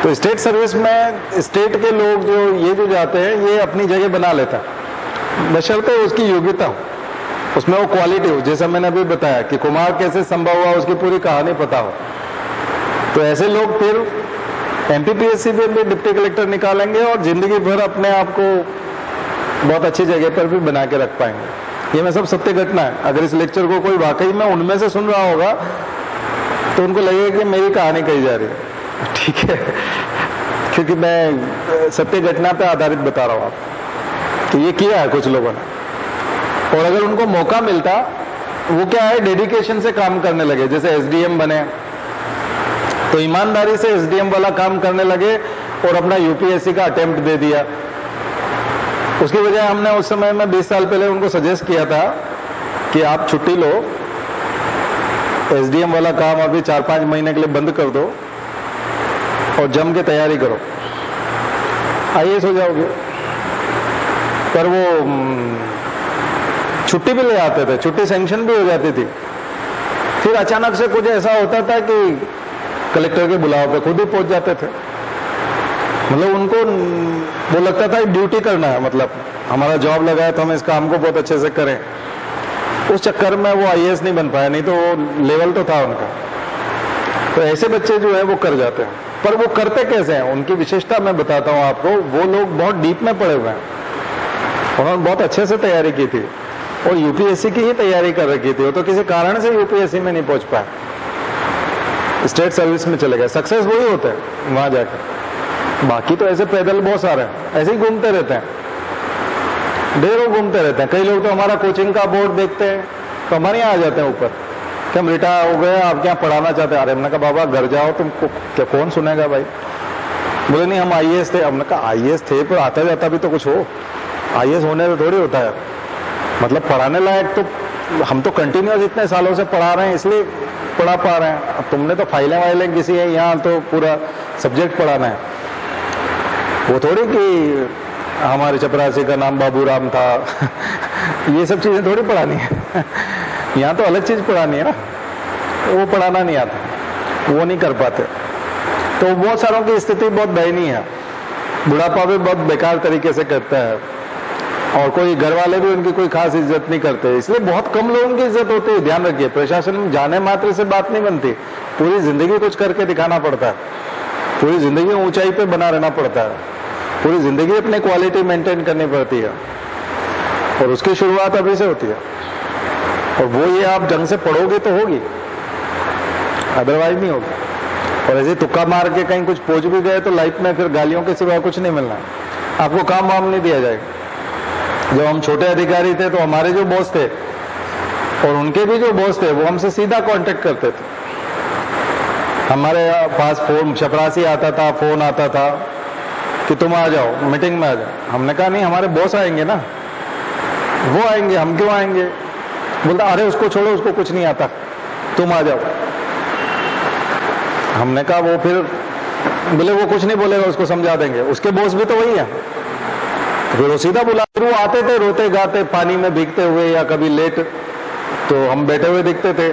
तो स्टेट सर्विस में स्टेट के लोग जो ये जो जाते हैं, ये अपनी जगह बना लेता है, बशर्ते उसकी योग्यता हो, उसमें वो क्वालिटी हो। जैसा मैंने अभी बताया कि कुमार कैसे संभव हुआ, उसकी पूरी कहानी पता हो, तो ऐसे लोग फिर एमपीपीएससी में भी डिप्टी कलेक्टर निकालेंगे और जिंदगी भर अपने आप को बहुत अच्छी जगह पर भी बना के रख पाएंगे। ये मैं सब सत्य घटना है। अगर इस लेक्चर को कोई वाकई में उनमें से सुन रहा होगा तो उनको लगेगा कि मेरी कहानी कही जा रही है, ठीक है, क्योंकि मैं सत्य घटना पे आधारित बता रहा हूँ आपको कि ये किया है कुछ लोगों ने। और अगर उनको मौका मिलता, वो क्या है, डेडिकेशन से काम करने लगे। जैसे एसडीएम बने तो ईमानदारी से एसडीएम वाला काम करने लगे और अपना यूपीएससी का अटेम्प्ट दे दिया। उसकी वजह हमने उस समय में 20 साल पहले उनको सजेस्ट किया था कि आप छुट्टी लो, एसडीएम वाला काम अभी 4-5 महीने के लिए बंद कर दो और जम के तैयारी करो, आईएएस हो जाओगे। पर वो छुट्टी भी ले आते थे, छुट्टी सैंक्शन भी हो जाती थी। फिर अचानक से कुछ ऐसा होता था कि कलेक्टर के बुलाव पे खुद ही पहुंच जाते थे। मतलब उनको वो लगता था ड्यूटी करना है, मतलब हमारा जॉब लगा है तो हम इस काम को बहुत अच्छे से करें। उस चक्कर में वो आईएएस नहीं बन पाया, नहीं तो वो लेवल तो था उनका। तो ऐसे बच्चे जो है वो कर जाते हैं। पर वो करते कैसे हैं, उनकी विशेषता मैं बताता हूँ आपको। वो लोग बहुत डीप में पड़े हुए हैं, उन्होंने बहुत अच्छे से तैयारी की थी और यूपीएससी की ही तैयारी कर रखी थी। वो तो किसी कारण से यूपीएससी में नहीं पहुंच पाए, स्टेट सर्विस में चले गए। सक्सेस वही होते हैं वहां जाकर, बाकी तो ऐसे पैदल बहुत सारे हैं, ऐसे ही घूमते रहते हैं, ढेरों घूमते रहते हैं। कई लोग तो हमारा कोचिंग का बोर्ड देखते हैं तो हमारे यहाँ आ जाते हैं ऊपर कि हम रिटायर हो गए, आप क्या पढ़ाना चाहते हैं। अरे हमने कहा बाबा घर जाओ, तुमको क्या कौन सुनेगा भाई। बोले नहीं हम आईएएस थे। हमने कहा आईएएस थे पर आता जाता भी तो कुछ हो, आईएएस होने से थोड़ी होता है। मतलब पढ़ाने लायक तो हम तो कंटिन्यूअस इतने सालों से पढ़ा रहे हैं, इसलिए पढ़ा पा रहे हैं। अब तुमने तो फाइलें वाइलें किसी है, यहाँ तो पूरा सब्जेक्ट पढ़ाना है। वो थोड़ी कि हमारे चपरासी का नाम बाबूराम था ये सब चीजें थोड़ी पढ़ानी है यहाँ तो अलग चीज पढ़ानी है ना, वो पढ़ाना नहीं आता, वो नहीं कर पाते। तो बहुत सारों की स्थिति बहुत दयनीय है, बुढ़ापा भी बहुत बेकार तरीके से करता है और कोई घर वाले भी उनकी कोई खास इज्जत नहीं करते। इसलिए बहुत कम लोगों की इज्जत होती है। ध्यान रखिए, प्रशासन में जाने मात्र से बात नहीं बनती, पूरी जिंदगी कुछ करके दिखाना पड़ता है, पूरी जिंदगी ऊंचाई पे बना रहना पड़ता है, पूरी जिंदगी अपनी क्वालिटी मेंटेन करनी पड़ती है और उसकी शुरुआत अभी से होती है। और वो ये आप ढंग से पढ़ोगे तो होगी, अदरवाइज नहीं होगी। और ऐसे तुक्का मार के कहीं कुछ पहुंच भी गए तो लाइफ में फिर गालियों के सिवा कुछ नहीं मिलना, आपको काम वाम नहीं दिया जाएगा। जब हम छोटे अधिकारी थे तो हमारे जो बॉस थे और उनके भी जो बॉस थे वो हमसे सीधा कांटेक्ट करते थे। हमारे पास फोन चपरासी आता था, फोन आता था कि तुम आ जाओ मीटिंग में आ जाओ। हमने कहा नहीं, हमारे बॉस आएंगे ना, वो आएंगे, हम क्यों आएंगे। बोलता अरे उसको छोड़ो, उसको कुछ नहीं आता, तुम आ जाओ। हमने कहा वो फिर बोले वो कुछ नहीं बोलेगा, उसको समझा देंगे, उसके बॉस भी तो वही है। फिर वो सीधा बुला, वो आते थे रोते गाते पानी में भीगते हुए या कभी लेट, तो हम बैठे हुए दिखते थे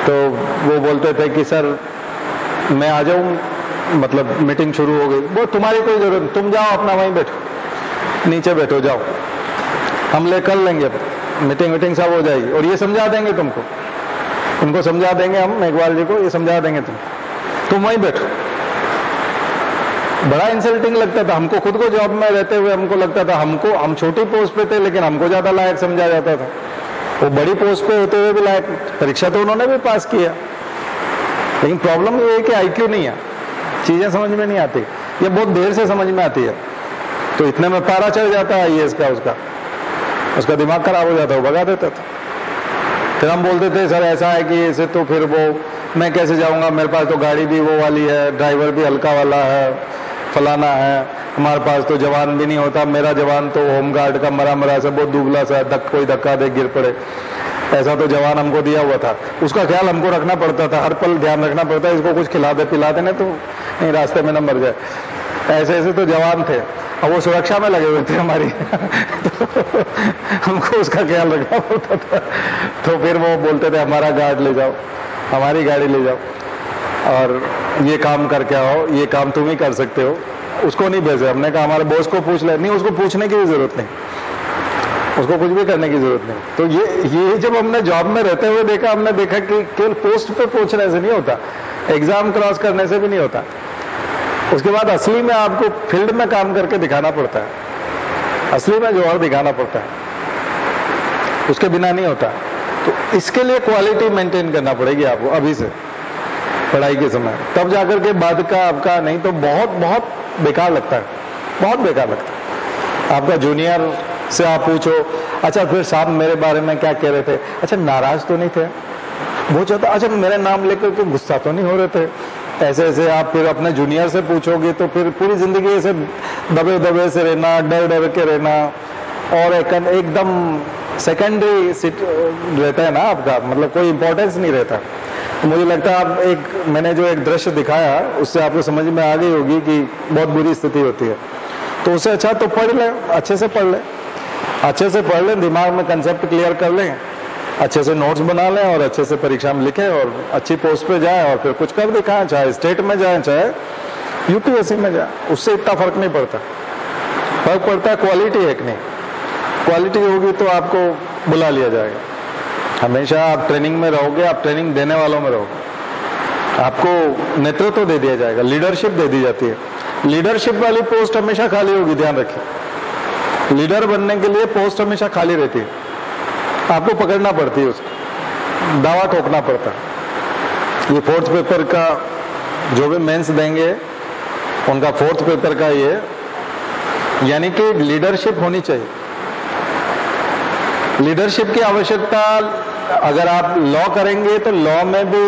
तो वो बोलते थे कि सर मैं आ जाऊं मतलब मीटिंग शुरू हो गई, वो तुम्हारी कोई जरूरत नहीं, तुम जाओ अपना वहीं बैठो, नीचे बैठो, जाओ, हम ले कर लेंगे, मीटिंग सब हो जाएगी। और ये समझा देंगे तुमको, उनको समझा देंगे हम, मेघवाल जी को ये समझा देंगे, तुम वहीं बैठो। बड़ा इंसल्टिंग लगता था हमको, खुद को जॉब में रहते हुए हमको लगता था, हम छोटी पोस्ट पे थे लेकिन हमको ज्यादा लायक समझा जाता था। वो बड़ी पोस्ट पे होते हुए भी लायक, परीक्षा तो उन्होंने भी पास किया, लेकिन प्रॉब्लम ये है कि आईक्यू नहीं है, चीजें समझ में नहीं आती, ये बहुत देर से समझ में आती है। तो इतने में पारा चढ़ जाता है आईएएस का, उसका दिमाग खराब हो जाता है, वो भगा देता था। फिर हम बोलते थे सर ऐसा है कि इसे तो फिर वो मैं कैसे जाऊंगा, मेरे पास तो गाड़ी भी वो वाली है, ड्राइवर भी हल्का वाला है, फलाना है, हमारे पास तो जवान भी नहीं होता, मेरा जवान तो होमगार्ड का मरा सा बहुत दुबला सा, कोई धक्का दे गिर पड़े, ऐसा तो जवान हमको दिया हुआ था। उसका ख्याल हमको रखना पड़ता था, हर पल ध्यान रखना पड़ता है, इसको कुछ खिला दे पिला देने तो नहीं रास्ते में न मर जाए, ऐसे ऐसे तो जवान थे। अब वो सुरक्षा में लगे हुए थे हमारी तो हमको उसका ख्याल रखना पड़ता था। तो फिर वो बोलते थे हमारा गार्ड ले जाओ, हमारी गाड़ी ले जाओ और ये काम करके आओ, ये काम तुम ही कर सकते हो। उसको नहीं भेजे, हमने कहा हमारे बॉस को पूछ ले, नहीं उसको पूछने की भी जरूरत नहीं, उसको कुछ भी करने की जरूरत नहीं। तो ये जब हमने जॉब में रहते हुए देखा, हमने देखा कि केवल पोस्ट पे पहुंचने से नहीं होता, एग्जाम क्रॉस करने से भी नहीं होता, उसके बाद असली में आपको फील्ड में काम करके दिखाना पड़ता है, असली में जौहर दिखाना पड़ता है, उसके बिना नहीं होता। तो इसके लिए क्वालिटी मेंटेन करना पड़ेगी आपको अभी से, पढ़ाई के समय, तब जाकर के बाद का आपका, नहीं तो बहुत बहुत बेकार लगता है, बहुत बेकार लगता है। आपका जूनियर से आप पूछो, अच्छा फिर साहब मेरे बारे में क्या कह रहे थे, अच्छा नाराज तो नहीं थे, वो चाहता, अच्छा मेरे नाम लेकर के गुस्सा तो नहीं हो रहे थे, ऐसे ऐसे आप फिर अपने जूनियर से पूछोगे तो फिर पूरी जिंदगी ऐसे दबे दबे से रहना, डर डर के रहना, और एकदम सेकेंडरी रहता है ना आपका, मतलब कोई इंपॉर्टेंस नहीं रहता। तो मुझे लगता है आप मैंने जो एक दृश्य दिखाया उससे आपको समझ में आ गई होगी कि बहुत बुरी स्थिति होती है। तो उससे अच्छा तो पढ़ लें, अच्छे से पढ़ लें, अच्छे से पढ़ लें, दिमाग में कंसेप्ट क्लियर कर लें, अच्छे से नोट्स बना लें और अच्छे से परीक्षा में लिखें और अच्छी पोस्ट पे जाए और फिर कुछ कर दिखाएं, चाहे स्टेट में जाए चाहे यूपीएससी में जाए, उससे इतना फर्क नहीं पड़ता। फर्क पड़ता है क्वालिटी है कि नहीं, क्वालिटी होगी तो आपको बुला लिया जाएगा। हमेशा आप ट्रेनिंग में रहोगे, आप ट्रेनिंग देने वालों में रहोगे, आपको नेतृत्व दे दिया जाएगा, लीडरशिप दे दी जाती है। लीडरशिप वाली पोस्ट हमेशा खाली होगी, ध्यान रखिए, लीडर बनने के लिए पोस्ट हमेशा खाली रहती है, आपको पकड़ना पड़ती है, उसको दावा ठोकना पड़ता है। ये फोर्थ पेपर का जो भी मेंस देंगे उनका फोर्थ पेपर का ये, यानी कि लीडरशिप होनी चाहिए। लीडरशिप की आवश्यकता, अगर आप लॉ करेंगे तो लॉ में भी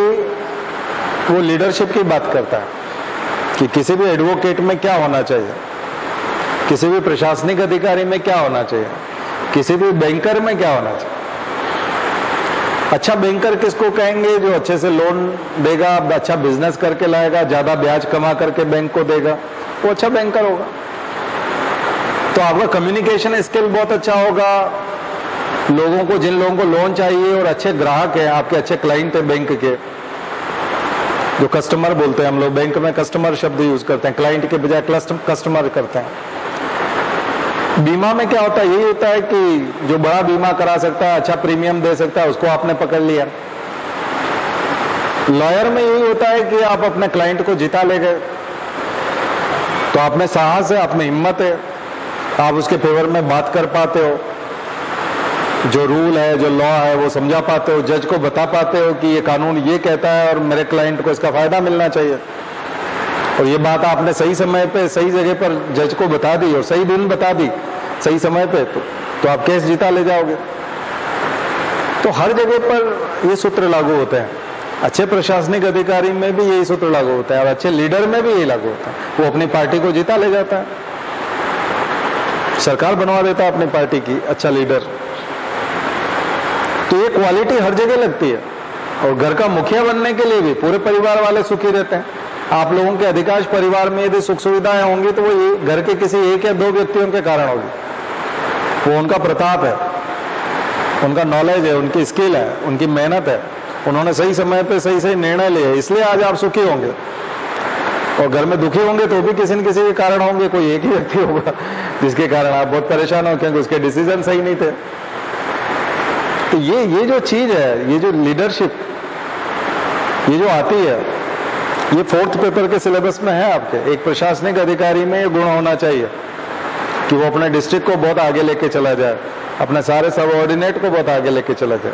वो लीडरशिप की बात करता है कि किसी भी एडवोकेट में क्या होना चाहिए, किसी भी प्रशासनिक अधिकारी में क्या होना चाहिए, किसी भी बैंकर में क्या होना चाहिए। अच्छा बैंकर किसको कहेंगे? जो अच्छे से लोन देगा, अच्छा बिजनेस करके लाएगा, ज्यादा ब्याज कमा करके बैंक को देगा, वो अच्छा बैंकर होगा। तो आपका कम्युनिकेशन स्किल बहुत अच्छा होगा, लोगों को, जिन लोगों को लोन चाहिए और अच्छे ग्राहक हैं, आपके अच्छे क्लाइंट हैं बैंक के, जो कस्टमर बोलते हैं हम लोग, बैंक में कस्टमर शब्द यूज करते हैं, क्लाइंट के बजाय कस्टमर करते हैं। बीमा में क्या होता है? यही होता है कि जो बड़ा बीमा करा सकता है, अच्छा प्रीमियम दे सकता है, उसको आपने पकड़ लिया। लॉयर में यही होता है कि आप अपने क्लाइंट को जिता ले गए, तो आप में साहस है, आप में हिम्मत है, आप उसके फेवर में बात कर पाते हो, जो रूल है, जो लॉ है वो समझा पाते हो, जज को बता पाते हो कि ये कानून ये कहता है और मेरे क्लाइंट को इसका फायदा मिलना चाहिए। और ये बात आपने सही समय पे सही जगह पर जज को बता दी और सही दिन बता दी, सही समय पे, तो आप केस जीता ले जाओगे। तो हर जगह पर ये सूत्र लागू होते हैं। अच्छे प्रशासनिक अधिकारी में भी यही सूत्र लागू होता है और अच्छे लीडर में भी यही लागू होता है। वो अपनी पार्टी को जीता ले जाता है, सरकार बनवा देता है अपनी पार्टी की, अच्छा लीडर। तो ये क्वालिटी हर जगह लगती है। और घर का मुखिया बनने के लिए भी पूरे परिवार वाले सुखी रहते हैं। आप लोगों के अधिकांश परिवार में यदि सुख सुविधाएं होंगी तो वो घर के किसी एक या दो व्यक्तियों के कारण होगी। वो उनका प्रताप है, उनका नॉलेज है, उनकी स्किल है, उनकी मेहनत है, उन्होंने सही समय पे सही सही निर्णय लिए, इसलिए आज आप सुखी होंगे। और घर में दुखी होंगे तो भी किसी न किसी के कारण होंगे, कोई एक ही व्यक्ति होगा जिसके कारण आप बहुत परेशान हो, क्योंकि उसके डिसीजन सही नहीं थे। तो ये जो चीज है, ये जो लीडरशिप ये जो आती है, ये 4th पेपर के सिलेबस में है आपके। एक प्रशासनिक अधिकारी में ये गुण होना चाहिए कि वो अपने डिस्ट्रिक्ट को बहुत आगे लेके चला जाए, अपने सारे सबऑर्डिनेट को बहुत आगे लेके चला जाए।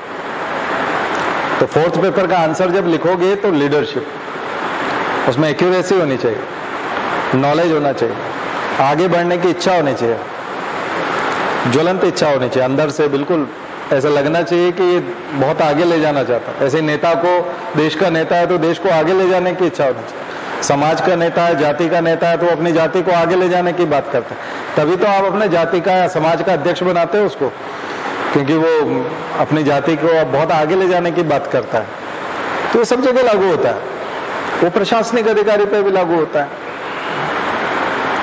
तो 4th पेपर का आंसर जब लिखोगे तो लीडरशिप, उसमें एक्यूरेसी होनी चाहिए, नॉलेज होना चाहिए, आगे बढ़ने की इच्छा होनी चाहिए, ज्वलंत इच्छा होनी चाहिए अंदर से, बिल्कुल ऐसा लगना चाहिए कि ये बहुत आगे ले जाना चाहता है। ऐसे नेता को, देश का नेता है तो देश को आगे ले जाने की इच्छा होनी चाहिए। समाज का नेता है, जाति का नेता है तो अपनी जाति को आगे ले जाने की बात करते हैं। तभी तो आप अपने जाति का या समाज का अध्यक्ष बनाते हो उसको, क्योंकि वो अपनी जाति को बहुत आगे ले जाने की बात करता है। तो ये सब जगह लागू होता है, वो प्रशासनिक अधिकारी पे भी लागू होता है।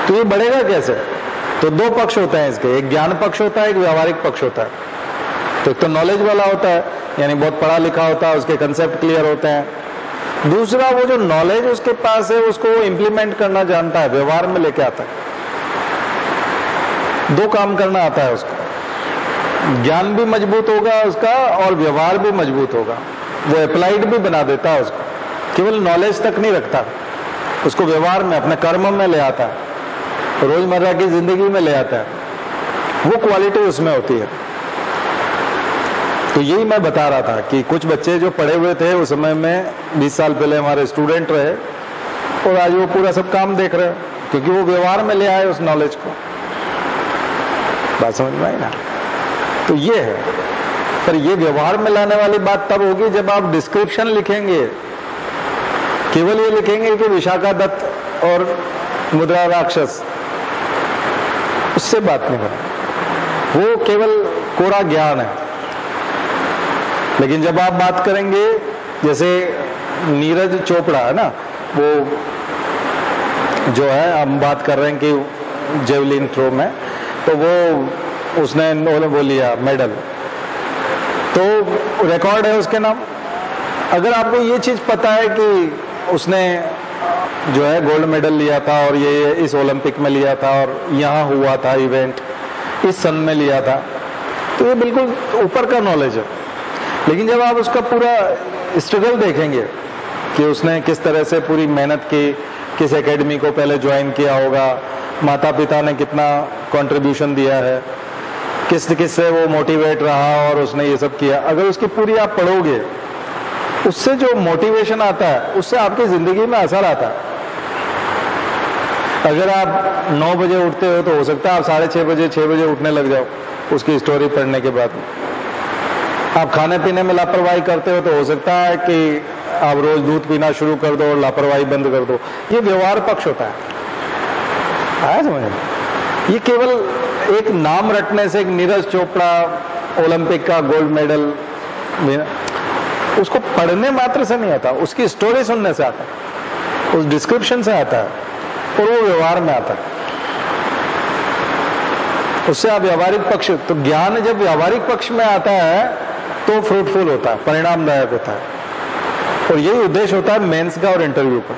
तो ये बढ़ेगा कैसे? तो 2 पक्ष होते हैं इसके, एक ज्ञान पक्ष होता है, एक व्यवहारिक पक्ष होता है। तो एक तो नॉलेज वाला होता है, यानी बहुत पढ़ा लिखा होता है, उसके कंसेप्ट क्लियर होते हैं। दूसरा, वो जो नॉलेज उसके पास है उसको वो इंप्लीमेंट करना जानता है, व्यवहार में लेके आता है। 2 काम करना आता है उसको, ज्ञान भी मजबूत होगा उसका और व्यवहार भी मजबूत होगा। वो अप्लाइड भी बना देता है उसको, केवल नॉलेज तक नहीं रखता, उसको व्यवहार में, अपने कर्म में ले आता है, रोजमर्रा की जिंदगी में ले आता है। वो क्वालिटी उसमें होती है। तो यही मैं बता रहा था कि कुछ बच्चे जो पढ़े हुए थे उस समय में 20 साल पहले हमारे स्टूडेंट रहे, और आज वो पूरा सब काम देख रहे हैं, क्योंकि वो व्यवहार में ले आए उस नॉलेज को। बात समझ में आई ना? तो ये है। पर ये व्यवहार में लाने वाली बात तब होगी जब आप डिस्क्रिप्शन लिखेंगे, केवल ये लिखेंगे कि विशाखा दत्त और मुद्रा राक्षस, उससे बात नहीं बने, वो केवल कोरा ज्ञान है। लेकिन जब आप बात करेंगे, जैसे नीरज चोपड़ा है ना, वो जो है हम बात कर रहे हैं कि जेवलिन थ्रो में, तो वो उसने वो लिया मेडल, तो रिकॉर्ड है उसके नाम। अगर आपको ये चीज पता है कि उसने जो है गोल्ड मेडल लिया था और ये इस ओलंपिक में लिया था और यहाँ हुआ था इवेंट, इस सन में लिया था, तो ये बिल्कुल ऊपर का नॉलेज है। लेकिन जब आप उसका पूरा स्ट्रगल देखेंगे कि उसने किस तरह से पूरी मेहनत की, किस एकेडमी को पहले ज्वाइन किया होगा, माता पिता ने कितना कंट्रीब्यूशन दिया है, किस से वो मोटिवेट रहा और उसने ये सब किया, अगर उसकी पूरी आप पढ़ोगे, उससे जो मोटिवेशन आता है उससे आपकी जिंदगी में असर आता है। अगर आप 9 बजे उठते हो तो हो सकता है आप 6:30 बजे 6 बजे उठने लग जाओ उसकी स्टोरी पढ़ने के बाद। आप खाने पीने में लापरवाही करते हो तो हो सकता है कि आप रोज दूध पीना शुरू कर दो और लापरवाही बंद कर दो। ये व्यवहार पक्ष होता है, आया समझ में? ये केवल एक नाम रटने से, एक नीरज चोपड़ा ओलंपिक का गोल्ड मेडल, उसको पढ़ने मात्र से नहीं आता, उसकी स्टोरी सुनने से आता है, उस डिस्क्रिप्शन से आता है, और वो व्यवहार में आता है। उससे आप व्यावहारिक पक्ष, तो ज्ञान जब व्यावहारिक पक्ष में आता है तो फ्रूटफुल होता है, परिणामदायक होता है। और यही उद्देश्य होता है मेंस का और इंटरव्यू का।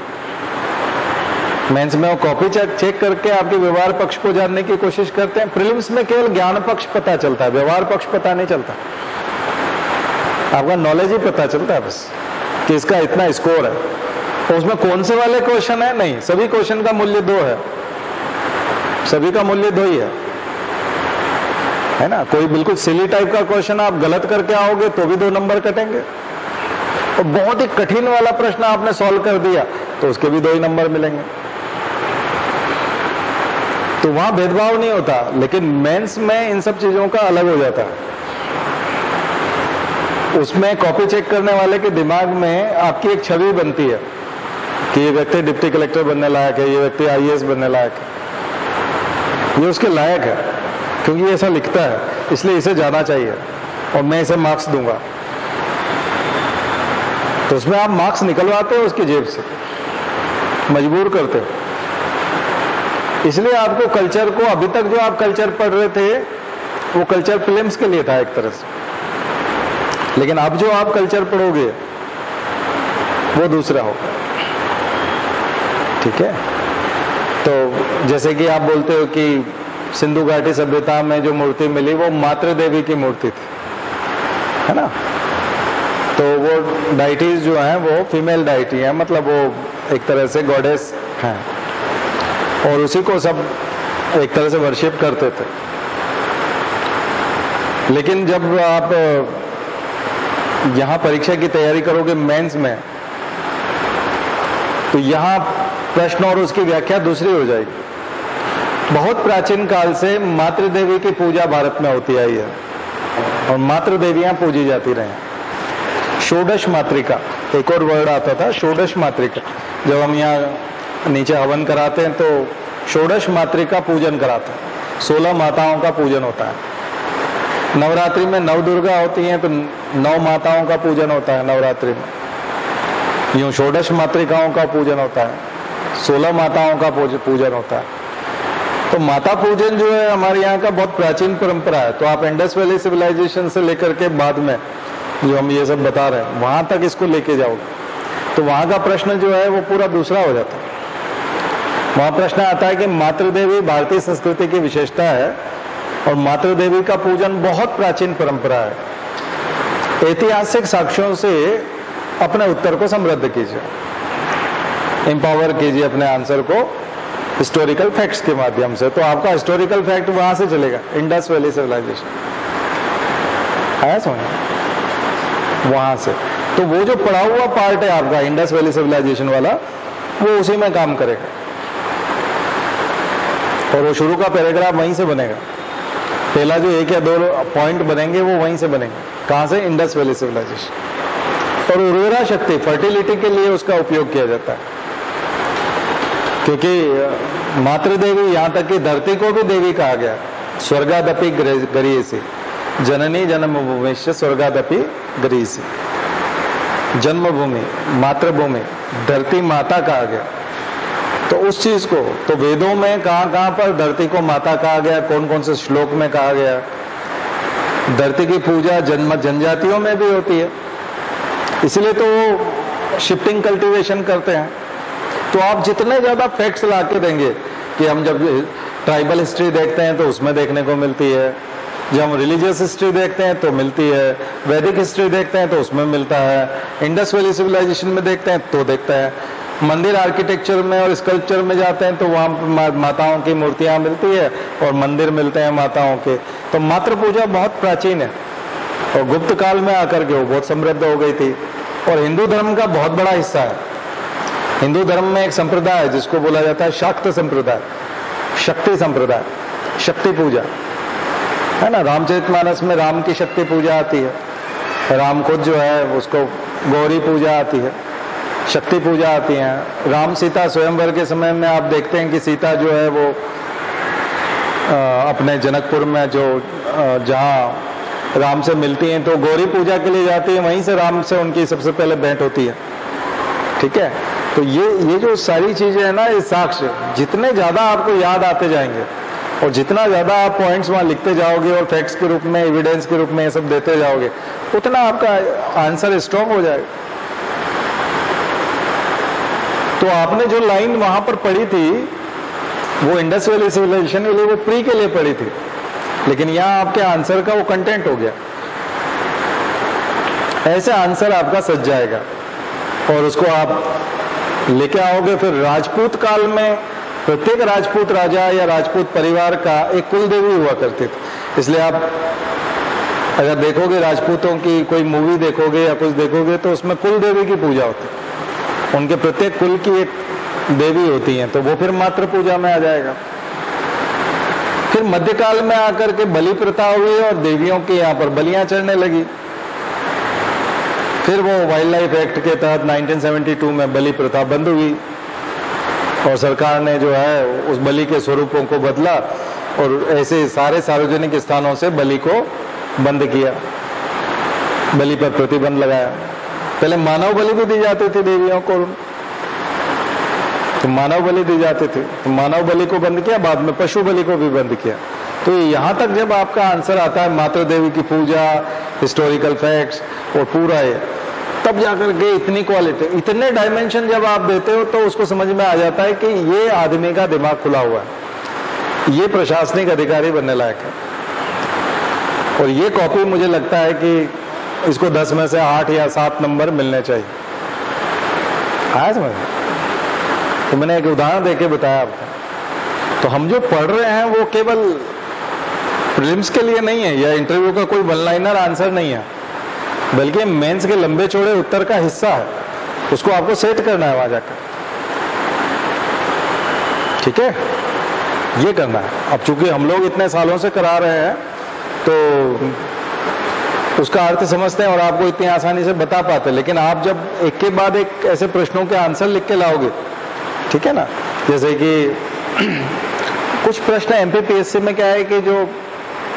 मेंस में वो कॉपी चेक करके आपके व्यवहार पक्ष को जानने की कोशिश करते हैं। प्रीलिम्स में केवल ज्ञान पक्ष पता चलता है, व्यवहार पक्ष पता नहीं चलता। आपका नॉलेज ही पता चलता है बस कि इसका इतना स्कोर है, तो उसमें कौन से वाले क्वेश्चन है, नहीं, सभी क्वेश्चन का मूल्य 2 है, सभी का मूल्य 2 ही है ना। कोई बिल्कुल सिली टाइप का क्वेश्चन आप गलत करके आओगे तो भी 2 नंबर कटेंगे, और बहुत ही कठिन वाला प्रश्न आपने सॉल्व कर दिया तो उसके भी 2 ही नंबर मिलेंगे। तो वहां भेदभाव नहीं होता, लेकिन मेंस में इन सब चीजों का अलग हो जाता है। उसमें कॉपी चेक करने वाले के दिमाग में आपकी एक छवि बनती है कि ये व्यक्ति डिप्टी कलेक्टर बनने लायक है, ये व्यक्ति IAS बनने लायक है, ये उसके लायक है क्योंकि ये ऐसा लिखता है, इसलिए इसे जाना चाहिए और मैं इसे मार्क्स दूंगा। तो उसमें आप मार्क्स निकलवाते हो उसकी जेब से, मजबूर करते हो। इसलिए आपको कल्चर को, अभी तक जो आप कल्चर पढ़ रहे थे वो कल्चर फिल्म्स के लिए था एक तरह से, लेकिन अब जो आप कल्चर पढ़ोगे वो दूसरा होगा। ठीक है। तो जैसे कि आप बोलते हो कि सिंधु घाटी सभ्यता में जो मूर्ति मिली वो मातृ देवी की मूर्ति थी, है ना। तो वो डाइटीज जो हैं वो फीमेल डाइटी है, मतलब वो एक तरह से गॉडेस हैं और उसी को सब एक तरह से वर्शिप करते थे। लेकिन जब आप यहाँ परीक्षा की तैयारी करोगे मेंस में, तो यहाँ प्रश्न और उसकी व्याख्या दूसरी हो जाएगी। बहुत प्राचीन काल से मातृ देवी की पूजा भारत में होती आई है और मातृ देवियां पूजी जाती रही। षोडश मातृका, एक और वर्ड आता था षोडश मातृका। जब हम यहाँ नीचे हवन कराते हैं तो षोडश मातृका पूजन कराते हैं, 16 माताओं का पूजन होता है। नवरात्रि में 9 दुर्गा होती हैं तो 9 माताओं का पूजन होता है नवरात्रि में। यूं षोडश मातृकाओं का पूजन होता है, 16 माताओं का पूजन होता है। तो माता पूजन जो है हमारे यहाँ का बहुत प्राचीन परंपरा है। तो आप इंडस वैली सिविलाइजेशन से लेकर के बाद में जो हम ये सब बता रहे हैं वहां तक इसको लेके जाओगे तो वहां का प्रश्न जो है वो पूरा दूसरा हो जाता है। वहां प्रश्न आता है कि मातृ देवी भारतीय संस्कृति की विशेषता है और मातृ देवी का पूजन बहुत प्राचीन परंपरा है। ऐतिहासिक साक्ष्यों से अपने उत्तर को समृद्ध कीजिए, एम्पावर कीजिए अपने आंसर को हिस्टोरिकल फैक्ट्स के माध्यम से। तो आपका हिस्टोरिकल फैक्ट वहां से चलेगा, इंडस वैली सिविलाइजेशन आया समझ, वहां से। तो वो जो पड़ा हुआ पार्ट है आपका इंडस वैली सिविलाइजेशन वाला, वो उसी में काम करेगा और वो शुरू का पैराग्राफ वहीं से बनेगा। पहला जो 1 या 2 पॉइंट बनेंगे वो वहीं से बनेंगे। कहां से? Indus valley civilisation. और उर्वरा शक्ति, फर्टिलिटी के लिए उसका उपयोग किया जाता है, क्योंकि मातृ देवी, यहां तक कि धरती को भी देवी कहा गया। स्वर्गादपि गरीयसी, जननी जन्मभूमिश्च स्वर्गादपि गरीयसी। जन्मभूमि, मातृभूमि, धरती माता कहा गया। तो उस चीज को तो वेदों में कहां पर धरती को माता कहा गया, कौन कौन से श्लोक में कहा गया। धरती की पूजा जनजातियों में भी होती है, इसलिए तो वो शिफ्टिंग कल्टीवेशन करते हैं। तो आप जितने ज्यादा फैक्ट्स ला के देंगे कि हम जब ट्राइबल हिस्ट्री देखते हैं तो उसमें देखने को मिलती है, जब हम रिलीजियस हिस्ट्री देखते हैं तो मिलती है, वैदिक हिस्ट्री देखते हैं तो उसमें मिलता है, इंडस वैली सिविलाइजेशन में देखते हैं तो देखता है, मंदिर आर्किटेक्चर में और स्कल्पचर में जाते हैं तो वहाँ माताओं की मूर्तियाँ मिलती है और मंदिर मिलते हैं माताओं के। तो मातृ पूजा बहुत प्राचीन है और गुप्त काल में आकर के वो बहुत समृद्ध हो गई थी और हिंदू धर्म का बहुत बड़ा हिस्सा है। हिंदू धर्म में एक संप्रदाय है जिसको बोला जाता है शाक्त संप्रदाय, शक्ति संप्रदाय, शक्ति पूजा, है ना। रामचरितमानस में राम की शक्ति पूजा आती है, राम खुद जो है उसको गौरी पूजा आती है, शक्ति पूजा आती है। राम सीता स्वयंवर के समय में आप देखते हैं कि सीता जो है वो अपने जनकपुर में जो जहाँ राम से मिलती हैं तो गौरी पूजा के लिए जाती है, वहीं से राम से उनकी सबसे पहले भेंट होती है, ठीक है। तो ये जो सारी चीजें है ना, ये साक्ष्य जितने ज्यादा आपको याद आते जाएंगे और जितना ज्यादा आप पॉइंट्स वहां लिखते जाओगे और फैक्ट्स के रूप में, एविडेंस के रूप में ये सब देते जाओगे, उतना आपका आंसर स्ट्रॉन्ग हो जाएगा। तो आपने जो लाइन वहां पर पढ़ी थी वो इंडस वैली सिविलाइजेशन के लिए, वो प्री के लिए पढ़ी थी, लेकिन यहाँ आपके आंसर का वो कंटेंट हो गया। ऐसे आंसर आपका सज जाएगा और उसको आप लेके आओगे। फिर राजपूत काल में प्रत्येक राजपूत राजा या राजपूत परिवार का एक कुल देवी हुआ करती थी, इसलिए आप अगर देखोगे राजपूतों की कोई मूवी देखोगे या कुछ देखोगे तो उसमें कुल देवी की पूजा होती है, उनके प्रत्येक कुल की एक देवी होती है, तो वो फिर मातृ पूजा में आ जाएगा। फिर मध्यकाल में आकर के बलि प्रथा हुई और देवियों की यहाँ पर बलियां चढ़ने लगी। फिर वो वाइल्ड लाइफ एक्ट के तहत 1972 में बलि प्रथा बंद हुई और सरकार ने जो है उस बलि के स्वरूपों को बदला और ऐसे सारे सार्वजनिक स्थानों से बलि को बंद किया, बलि पर प्रतिबंध लगाया। पहले मानव बलि भी दी जाती थी देवियों को, तो मानव बलि दी जाती थी, तो मानव बलि को बंद किया, बाद में पशु बलि को भी बंद किया। तो यहाँ तक जब आपका आंसर आता है मातृ देवी की पूजा, हिस्टोरिकल फैक्ट्स और पूरा है, तब जाकर के इतनी क्वालिटी, इतने डायमेंशन जब आप देते हो तो उसको समझ में आ जाता है कि ये आदमी का दिमाग खुला हुआ है, ये प्रशासनिक अधिकारी बनने लायक है। और ये कॉपी मुझे लगता है कि इसको 10 में से 8 या 7 नंबर मिलने चाहिए। आया समझ? तो मैंने एक उदाहरण देके बताया आपको। तो हम जो पढ़ रहे हैं वो केवल प्रीलिम्स के लिए नहीं है या इंटरव्यू का कोई वन लाइनर आंसर नहीं है, बल्कि मेंस के लंबे चौड़े उत्तर का हिस्सा है। उसको आपको सेट करना है वहां जाकर, ठीक है? ये करना है। अब चूंकि हम लोग इतने सालों से करा रहे हैं तो उसका अर्थ समझते हैं और आपको इतनी आसानी से बता पाते हैं, लेकिन आप जब एक के बाद एक ऐसे प्रश्नों के आंसर लिख के लाओगे, ठीक है ना? जैसे कि कुछ प्रश्न एमपीपीएससी में क्या है कि जो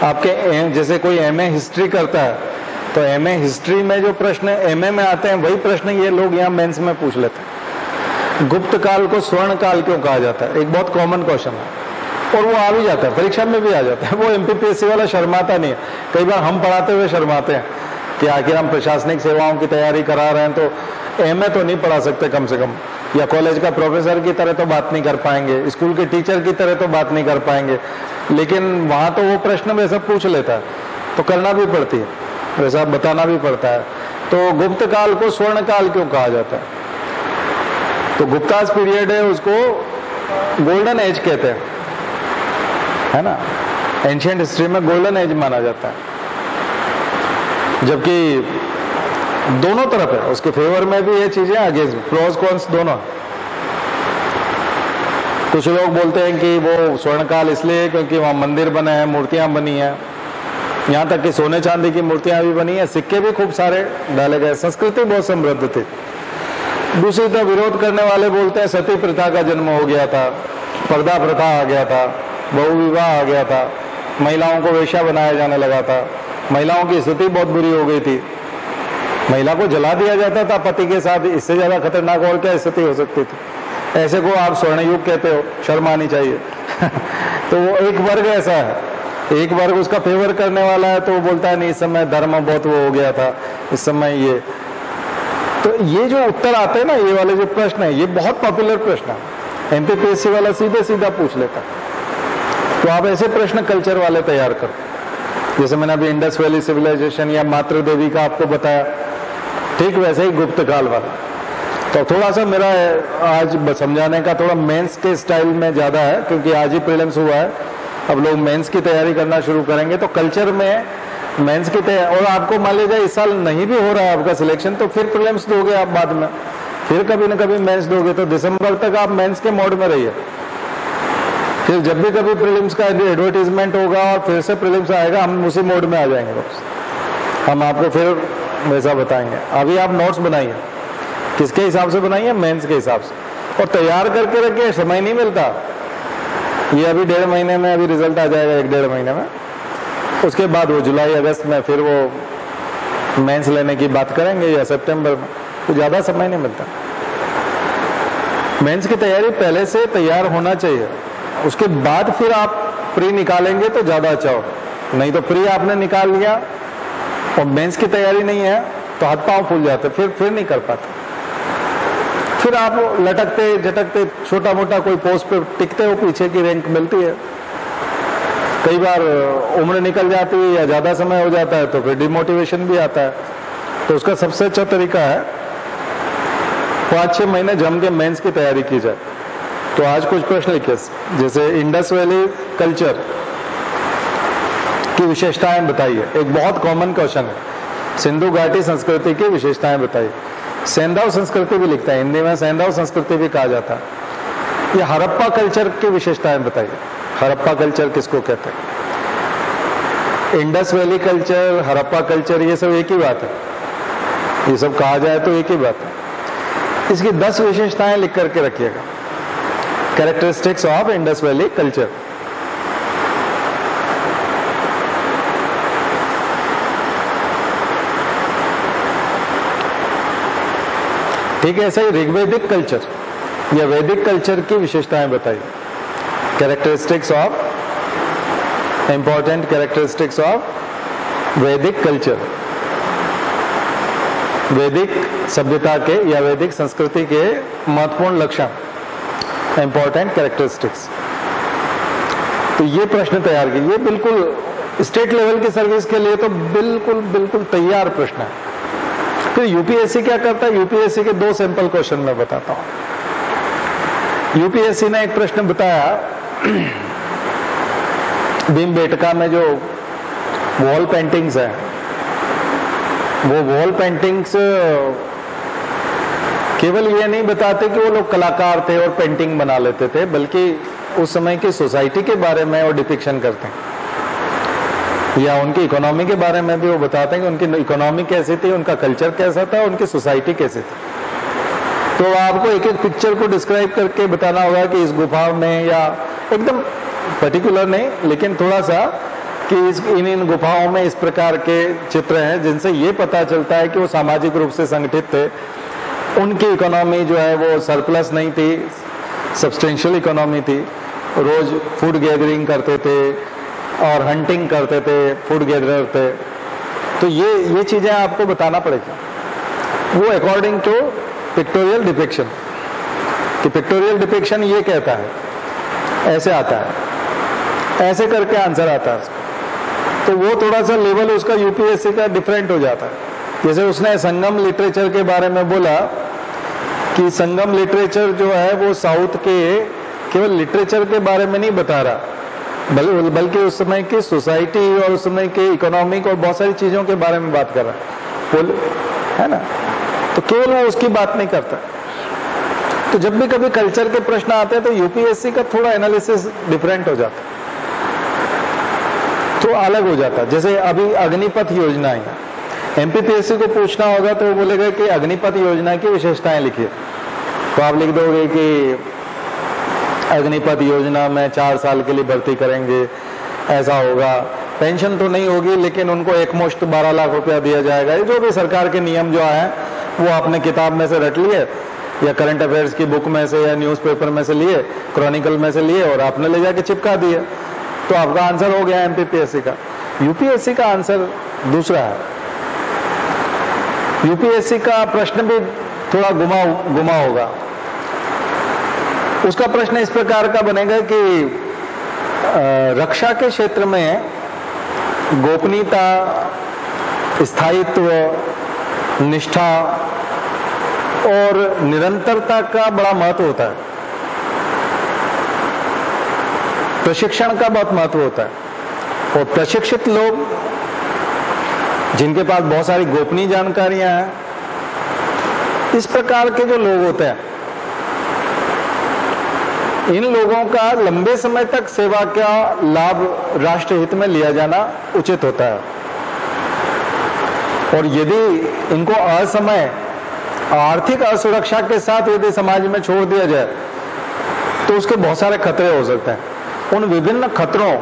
आपके जैसे कोई एमए हिस्ट्री करता है तो एमए हिस्ट्री में जो प्रश्न एमए में आते हैं वही प्रश्न ये लोग यहाँ मेंस में पूछ लेते हैं। गुप्त काल को स्वर्ण काल क्यों कहा जाता है? एक बहुत कॉमन क्वेश्चन है और वो आ भी जाता है, परीक्षा में भी आ जाता है। वो एमपीपीएससी वाला शर्माता नहीं है। कई बार हम पढ़ाते हुए शर्माते हैं कि आखिर हम प्रशासनिक सेवाओं की तैयारी करा रहे हैं तो एमए तो नहीं पढ़ा सकते कम से कम, या कॉलेज का प्रोफेसर की तरह तो बात नहीं कर पाएंगे, स्कूल के टीचर की तरह तो बात नहीं कर पाएंगे, लेकिन वहां तो वो प्रश्न वैसा पूछ लेता है तो करना भी पड़ती है, वैसा बताना भी पड़ता है। तो गुप्त काल को स्वर्ण काल क्यों कहा जाता है? तो गुप्ताज पीरियड है, उसको गोल्डन एज कहते हैं, है ना? एंशिएंट हिस्ट्री में गोल्डन एज माना जाता है, जबकि दोनों तरफ है, उसके फेवर में भी ये चीजें आगे, प्रोस कॉन्स दोनों। कुछ लोग बोलते हैं कि वो स्वर्णकाल इसलिए क्योंकि वहां मंदिर बने हैं, मूर्तियां बनी हैं, यहाँ तक कि सोने चांदी की मूर्तियां भी बनी है, सिक्के भी खूब सारे डाले गए, संस्कृति बहुत समृद्ध थी। दूसरी तरफ विरोध करने वाले बोलते हैं सती प्रथा का जन्म हो गया था, पर्दा प्रथा आ गया था, बहुविवाह आ गया था, महिलाओं को वेश्या बनाया जाने लगा था, महिलाओं की स्थिति बहुत बुरी हो गई थी, महिला को जला दिया जाता था पति के साथ, इससे ज्यादा खतरनाक और क्या स्थिति हो सकती थी? ऐसे को आप स्वर्ण युग कहते हो, शर्म आनी चाहिए। तो वो एक वर्ग ऐसा है, एक वर्ग उसका फेवर करने वाला है तो वो बोलता है नहीं इस समय धर्म बहुत वो हो गया था, इस समय ये। तो ये जो उत्तर आते हैं ना, ये वाले जो प्रश्न है, ये बहुत पॉपुलर प्रश्न है, एमपीपीएससी वाला सीधे सीधा पूछ लेता। तो आप ऐसे प्रश्न कल्चर वाले तैयार करो, जैसे मैंने अभी इंडस वैली सिविलाइजेशन या मातृ देवी का आपको बताया, ठीक वैसे ही गुप्त काल वाला। तो थोड़ा सा मेरा आज समझाने का थोड़ा मेंस के स्टाइल में ज्यादा है, क्योंकि आज ही प्रीलिम्स हुआ है, अब लोग मेंस की तैयारी करना शुरू करेंगे। तो कल्चर में मेंस की तैयारी, और आपको मान लीजिए इस साल नहीं भी हो रहा है आपका सिलेक्शन, तो फिर प्रीलिम्स दोगे आप बाद में, फिर कभी न कभी मेंस दोगे, तो दिसंबर तक आप मेंस के मोड में रहिए। फिर जब भी कभी प्रीलिम्स का एडवर्टीजमेंट होगा और फिर से प्रीलिम्स आएगा, हम उसी मोड में आ जाएंगे वापस, हम आपको फिर वैसा बताएंगे। अभी आप नोट्स बनाइए, किसके हिसाब से बनाइए? मेंस के हिसाब से, और तैयार करके रखिए, समय नहीं मिलता। ये अभी 1.5 महीने में अभी रिजल्ट आ जाएगा, 1-1.5 महीने में, उसके बाद वो जुलाई अगस्त में फिर वो मेंस लेने की बात करेंगे या सितंबर में, तो ज्यादा समय नहीं मिलता। मेंस की तैयारी पहले से तैयार होना चाहिए, उसके बाद फिर आप प्री निकालेंगे तो ज्यादा अच्छा हो। नहीं तो प्री आपने निकाल लिया और मेंस की तैयारी नहीं है तो हाथ पांव फूल जाते, फिर नहीं कर पाते, फिर आप लटकते झटकते छोटा मोटा कोई पोस्ट पे टिकते हो, पीछे की रैंक मिलती है। कई बार उम्र निकल जाती है या ज्यादा समय हो जाता है तो फिर डिमोटिवेशन भी आता है। तो उसका सबसे अच्छा तरीका है 5-6 महीने जम के मेंस की तैयारी की जाए। तो आज कुछ प्रश्न लिखे, जैसे इंडस वैली कल्चर की विशेषताएं बताइए, एक बहुत कॉमन क्वेश्चन है। सिंधु घाटी संस्कृति की विशेषताएं बताइए। सेंधाव संस्कृति भी लिखता है, हिंदी में सेंधाव संस्कृति भी कहा जाता है। ये हड़प्पा कल्चर की विशेषताएं बताइए, हड़प्पा कल्चर किसको कहते हैं? Indus valley culture, Harappa culture, ये सब एक ही बात है, ये सब कहा जाए तो एक ही बात है। इसकी 10 विशेषताएं लिख करके रखिएगा, characteristics of Indus valley culture. ठीक है, ऐसा ही ऋग्वैदिक कल्चर या वैदिक कल्चर की विशेषताएं बताइए, characteristics of, important characteristics of वैदिक कल्चर। वैदिक सभ्यता के या वैदिक संस्कृति के महत्वपूर्ण लक्षण, इंपॉर्टेंट कैरेक्टरिस्टिक्स। तो ये प्रश्न तैयार किए, ये बिल्कुल स्टेट लेवल की सर्विस के लिए तो बिल्कुल तैयार प्रश्न है। फिर यूपीएससी क्या करता है, यूपीएससी के 2 सैंपल क्वेश्चन मैं बताता हूं। यूपीएससी ने एक प्रश्न बताया, भीमबेटका में जो वॉल पेंटिंग्स है, वो वॉल पेंटिंग्स केवल ये नहीं बताते कि वो लोग कलाकार थे और पेंटिंग बना लेते थे, बल्कि उस समय की सोसाइटी के बारे में वो डिपिक्शन करते हैं, या उनकी इकोनॉमी के बारे में भी वो बताते हैं कि उनकी इकोनॉमी कैसी थी, उनका कल्चर कैसा था, उनकी सोसाइटी कैसी थी। तो आपको एक एक पिक्चर को डिस्क्राइब करके बताना होगा कि इस गुफा में, या एकदम पर्टिकुलर नहीं, लेकिन थोड़ा सा कि इन गुफाओं में इस प्रकार के चित्र हैं जिनसे ये पता चलता है कि वो सामाजिक रूप से संगठित थे, उनकी इकोनॉमी जो है वो सरप्लस नहीं थी, सब्सटेंशियल इकोनॉमी थी, रोज फूड गैदरिंग करते थे और हंटिंग करते थे, फूड गैदरर थे। तो ये चीजें आपको बताना पड़ेगी। वो अकॉर्डिंग टू पिक्टोरियल डिपिक्शन, कि पिक्टोरियल डिपिक्शन ये कहता है, ऐसे आता है, ऐसे करके आंसर आता है। तो वो थोड़ा सा लेवल उसका यूपीएससी का डिफरेंट हो जाता है। जैसे उसने संगम लिटरेचर के बारे में बोला कि संगम लिटरेचर जो है वो साउथ के केवल लिटरेचर के बारे में नहीं बता रहा, बल्कि उस समय की सोसाइटी और उस समय के इकोनॉमिक और बहुत सारी चीजों के बारे में बात कर रहा है ना। तो केवल वो उसकी बात नहीं करता। तो जब भी कभी कल्चर के प्रश्न आते हैं तो यूपीएससी का थोड़ा एनालिसिस डिफरेंट हो जाता है, तो अलग हो जाता है। जैसे अभी अग्निपथ योजना है, एमपीपीएससी को पूछना होगा तो वो बोलेगा कि अग्निपथ योजना की विशेषताएं लिखिए, तो आप लिख दोगे कि अग्निपथ योजना में 4 साल के लिए भर्ती करेंगे, ऐसा होगा, पेंशन तो नहीं होगी लेकिन उनको एकमुश्त 12 लाख रुपया दिया जाएगा। ये जो भी सरकार के नियम जो है वो आपने किताब में से रट लिए, या करंट अफेयर्स की बुक में से, या न्यूज़पेपर में से लिए, क्रॉनिकल में से लिए और आपने ले जाके चिपका दिए, तो आपका आंसर हो गया एमपीपीएससी का। यूपीएससी का आंसर दूसरा है। यूपीएससी का प्रश्न भी थोड़ा गुमा होगा। उसका प्रश्न इस प्रकार का बनेगा कि रक्षा के क्षेत्र में गोपनीयता, स्थायित्व, निष्ठा और निरंतरता का बड़ा महत्व होता है। प्रशिक्षण का बहुत महत्व होता है, और प्रशिक्षित लोग जिनके पास बहुत सारी गोपनीय जानकारियां हैं, इस प्रकार के जो लोग होते हैं, इन लोगों का लंबे समय तक सेवा का लाभ राष्ट्र हित में लिया जाना उचित होता है। और यदि इनको असमय आर्थिक असुरक्षा के साथ यदि समाज में छोड़ दिया जाए तो उसके बहुत सारे खतरे हो सकते हैं। उन विभिन्न खतरों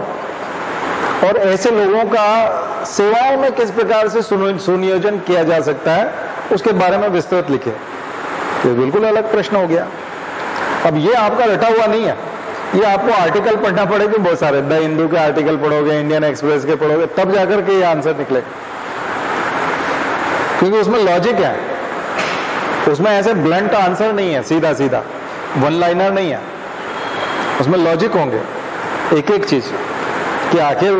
और ऐसे लोगों का सेवाओं में किस प्रकार से सुनियोजन किया जा सकता है, उसके बारे में विस्तृत लिखे। ये बिल्कुल अलग प्रश्न हो गया। अब ये आपका रटा हुआ नहीं है, ये आपको आर्टिकल पढ़ना पड़ेगा बहुत सारे। द हिंदू के आर्टिकल पढ़ोगे, इंडियन एक्सप्रेस के पढ़ोगे, तब जाकर के ये आंसर निकलेगा, क्योंकि उसमें लॉजिक है। उसमें ऐसे ब्लंट आंसर नहीं है, सीधा सीधा वन लाइनर नहीं है, उसमें लॉजिक होंगे एक एक चीज, कि आखिर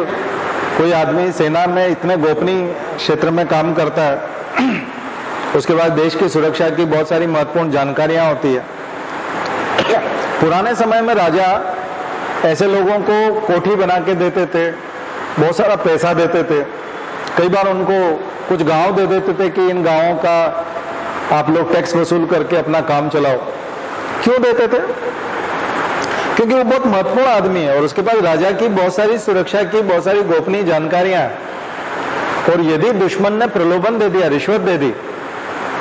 कोई आदमी सेना में इतने गोपनीय क्षेत्र में काम करता है, उसके बाद देश की सुरक्षा की बहुत सारी महत्वपूर्ण जानकारियां होती है। पुराने समय में राजा ऐसे लोगों को कोठी बना के देते थे, बहुत सारा पैसा देते थे, कई बार उनको कुछ गांव दे देते थे कि इन गांवों का आप लोग टैक्स वसूल करके अपना काम चलाओ। क्यों देते थे? क्योंकि वो बहुत महत्वपूर्ण आदमी है और उसके पास राजा की बहुत सारी सुरक्षा की बहुत सारी गोपनीय जानकारियां हैं। और यदि दुश्मन ने प्रलोभन दे दिया, रिश्वत दे दी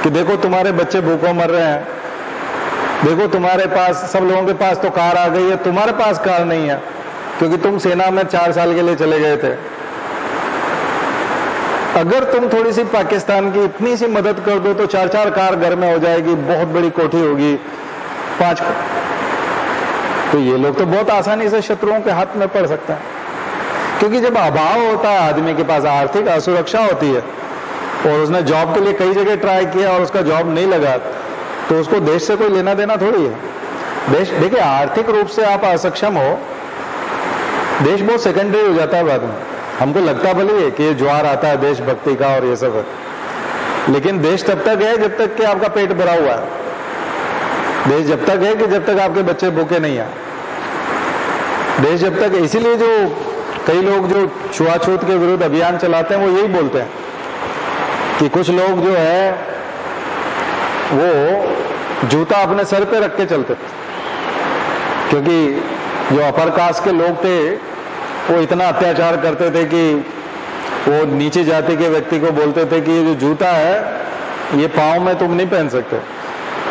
कि देखो तुम्हारे बच्चे भूखों मर रहे हैं, देखो तुम्हारे पास, सब लोगों के पास तो कार आ गई है, तुम्हारे पास कार नहीं है क्योंकि तुम सेना में 4 साल के लिए चले गए थे, अगर तुम थोड़ी सी पाकिस्तान की इतनी सी मदद कर दो तो 4-4 कार घर में हो जाएगी, बहुत बड़ी कोठी होगी, 5। तो ये लोग तो बहुत आसानी से शत्रुओं के हाथ में पड़ सकते हैं, क्योंकि जब अभाव होता है आदमी के पास, आर्थिक असुरक्षा होती है, और उसने जॉब के लिए कई जगह ट्राई किया और उसका जॉब नहीं लगा, तो उसको देश से कोई लेना देना थोड़ी है। देश, देखिए आर्थिक रूप से आप असक्षम हो, देश बहुत सेकेंडरी हो जाता है बाद में। हमको लगता भले है कि ये ज्वार आता है देशभक्ति का और ये सब है, लेकिन देश तब तक है जब तक कि आपका पेट भरा हुआ है। देश जब तक है कि जब तक आपके बच्चे भूखे नहीं है। देश जब तक, इसीलिए जो कई लोग जो छुआछूत के विरुद्ध अभियान चलाते हैं वो यही बोलते हैं कि कुछ लोग जो है वो जूता अपने सर पे रख के चलते थे, क्योंकि जो अपर कास्ट के लोग थे वो इतना अत्याचार करते थे कि वो नीची जाति के व्यक्ति को बोलते थे कि ये जो जूता है ये पाँव में तुम नहीं पहन सकते।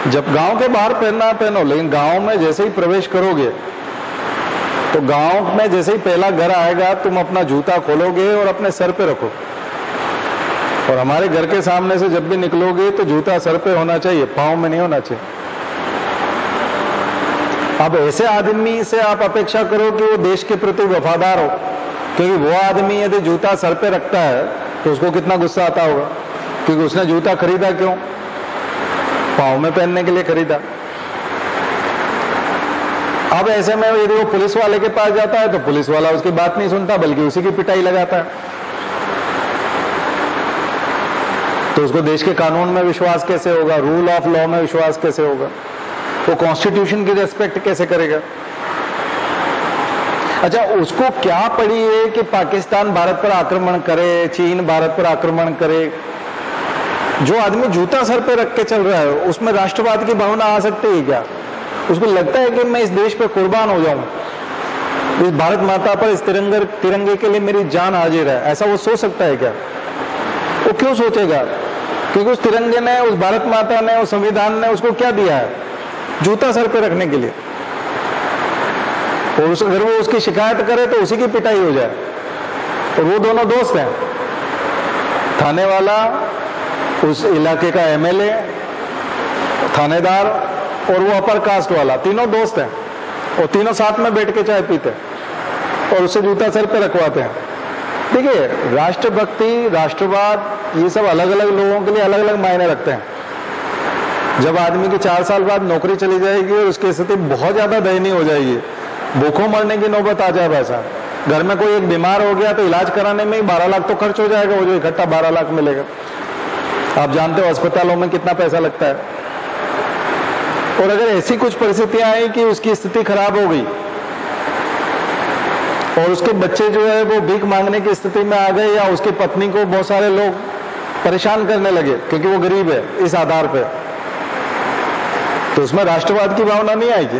जब गांव के बाहर पहनना पहनो, लेकिन गांव में जैसे ही प्रवेश करोगे तो गांव में जैसे ही पहला घर आएगा तुम अपना जूता खोलोगे और अपने सर पे रखो। और हमारे घर के सामने से जब भी निकलोगे तो जूता सर पे होना चाहिए, पाँव में नहीं होना चाहिए। अब ऐसे आदमी से आप अपेक्षा करो कि वो देश के प्रति वफादार हो, क्योंकि वो आदमी यदि जूता सर पे रखता है तो उसको कितना गुस्सा आता होगा, क्योंकि उसने जूता खरीदा क्यों? पाँव में पहनने के लिए खरीदा। अब ऐसे में यदि वो पुलिस वाले के पास जाता है तो पुलिस वाला उसकी बात नहीं सुनता बल्कि उसी की पिटाई लगाता है। तो उसको देश के कानून में विश्वास कैसे होगा, रूल ऑफ लॉ में विश्वास कैसे होगा, वो कॉन्स्टिट्यूशन की रेस्पेक्ट कैसे करेगा? अच्छा, उसको क्या पड़ी है कि पाकिस्तान भारत पर आक्रमण करे, चीन भारत पर आक्रमण करे? जो आदमी जूता सर पे रख के चल रहा है उसमें राष्ट्रवाद की भावना आ सकती है क्या? उसको लगता है कि मैं इस देश पे कुर्बान हो जाऊं, इस भारत माता पर, इस तिरंगे के लिए मेरी जान हाजिर है, ऐसा वो सोच सकता है क्या? वो क्यों सोचेगा? क्योंकि उस तिरंगे ने, उस भारत माता ने, उस संविधान ने उसको क्या दिया है? जूता सर पे रखने के लिए। और अगर वो उसकी शिकायत करे तो उसी की पिटाई हो जाए। और वो दोनों दोस्त हैं, थाने वाला, उस इलाके का एमएलए, थानेदार और वो अपर कास्ट वाला, तीनों दोस्त हैं और तीनों साथ में बैठ के चाय पीते हैं और उससे जूता सर पे रखवाते हैं। देखिए, राष्ट्रभक्ति, राष्ट्रवाद, ये सब अलग अलग लोगों के लिए अलग अलग मायने रखते हैं। जब आदमी की 4 साल बाद नौकरी चली जाएगी और उसकी स्थिति बहुत ज्यादा दयनीय हो जाएगी, भूखों मरने की नौबत आ जाए, ऐसा घर में कोई एक बीमार हो गया तो इलाज कराने में ही 12 लाख तो खर्च हो जाएगा, वो जो इकट्ठा 12 लाख मिलेगा। आप जानते हो अस्पतालों में कितना पैसा लगता है। और अगर ऐसी कुछ परिस्थितियां आई कि उसकी स्थिति खराब हो गई और उसके बच्चे जो है वो भीख मांगने की स्थिति में आ गए, या उसकी पत्नी को बहुत सारे लोग परेशान करने लगे क्योंकि वो गरीब है इस आधार पे, तो उसमें राष्ट्रवाद की भावना नहीं आएगी।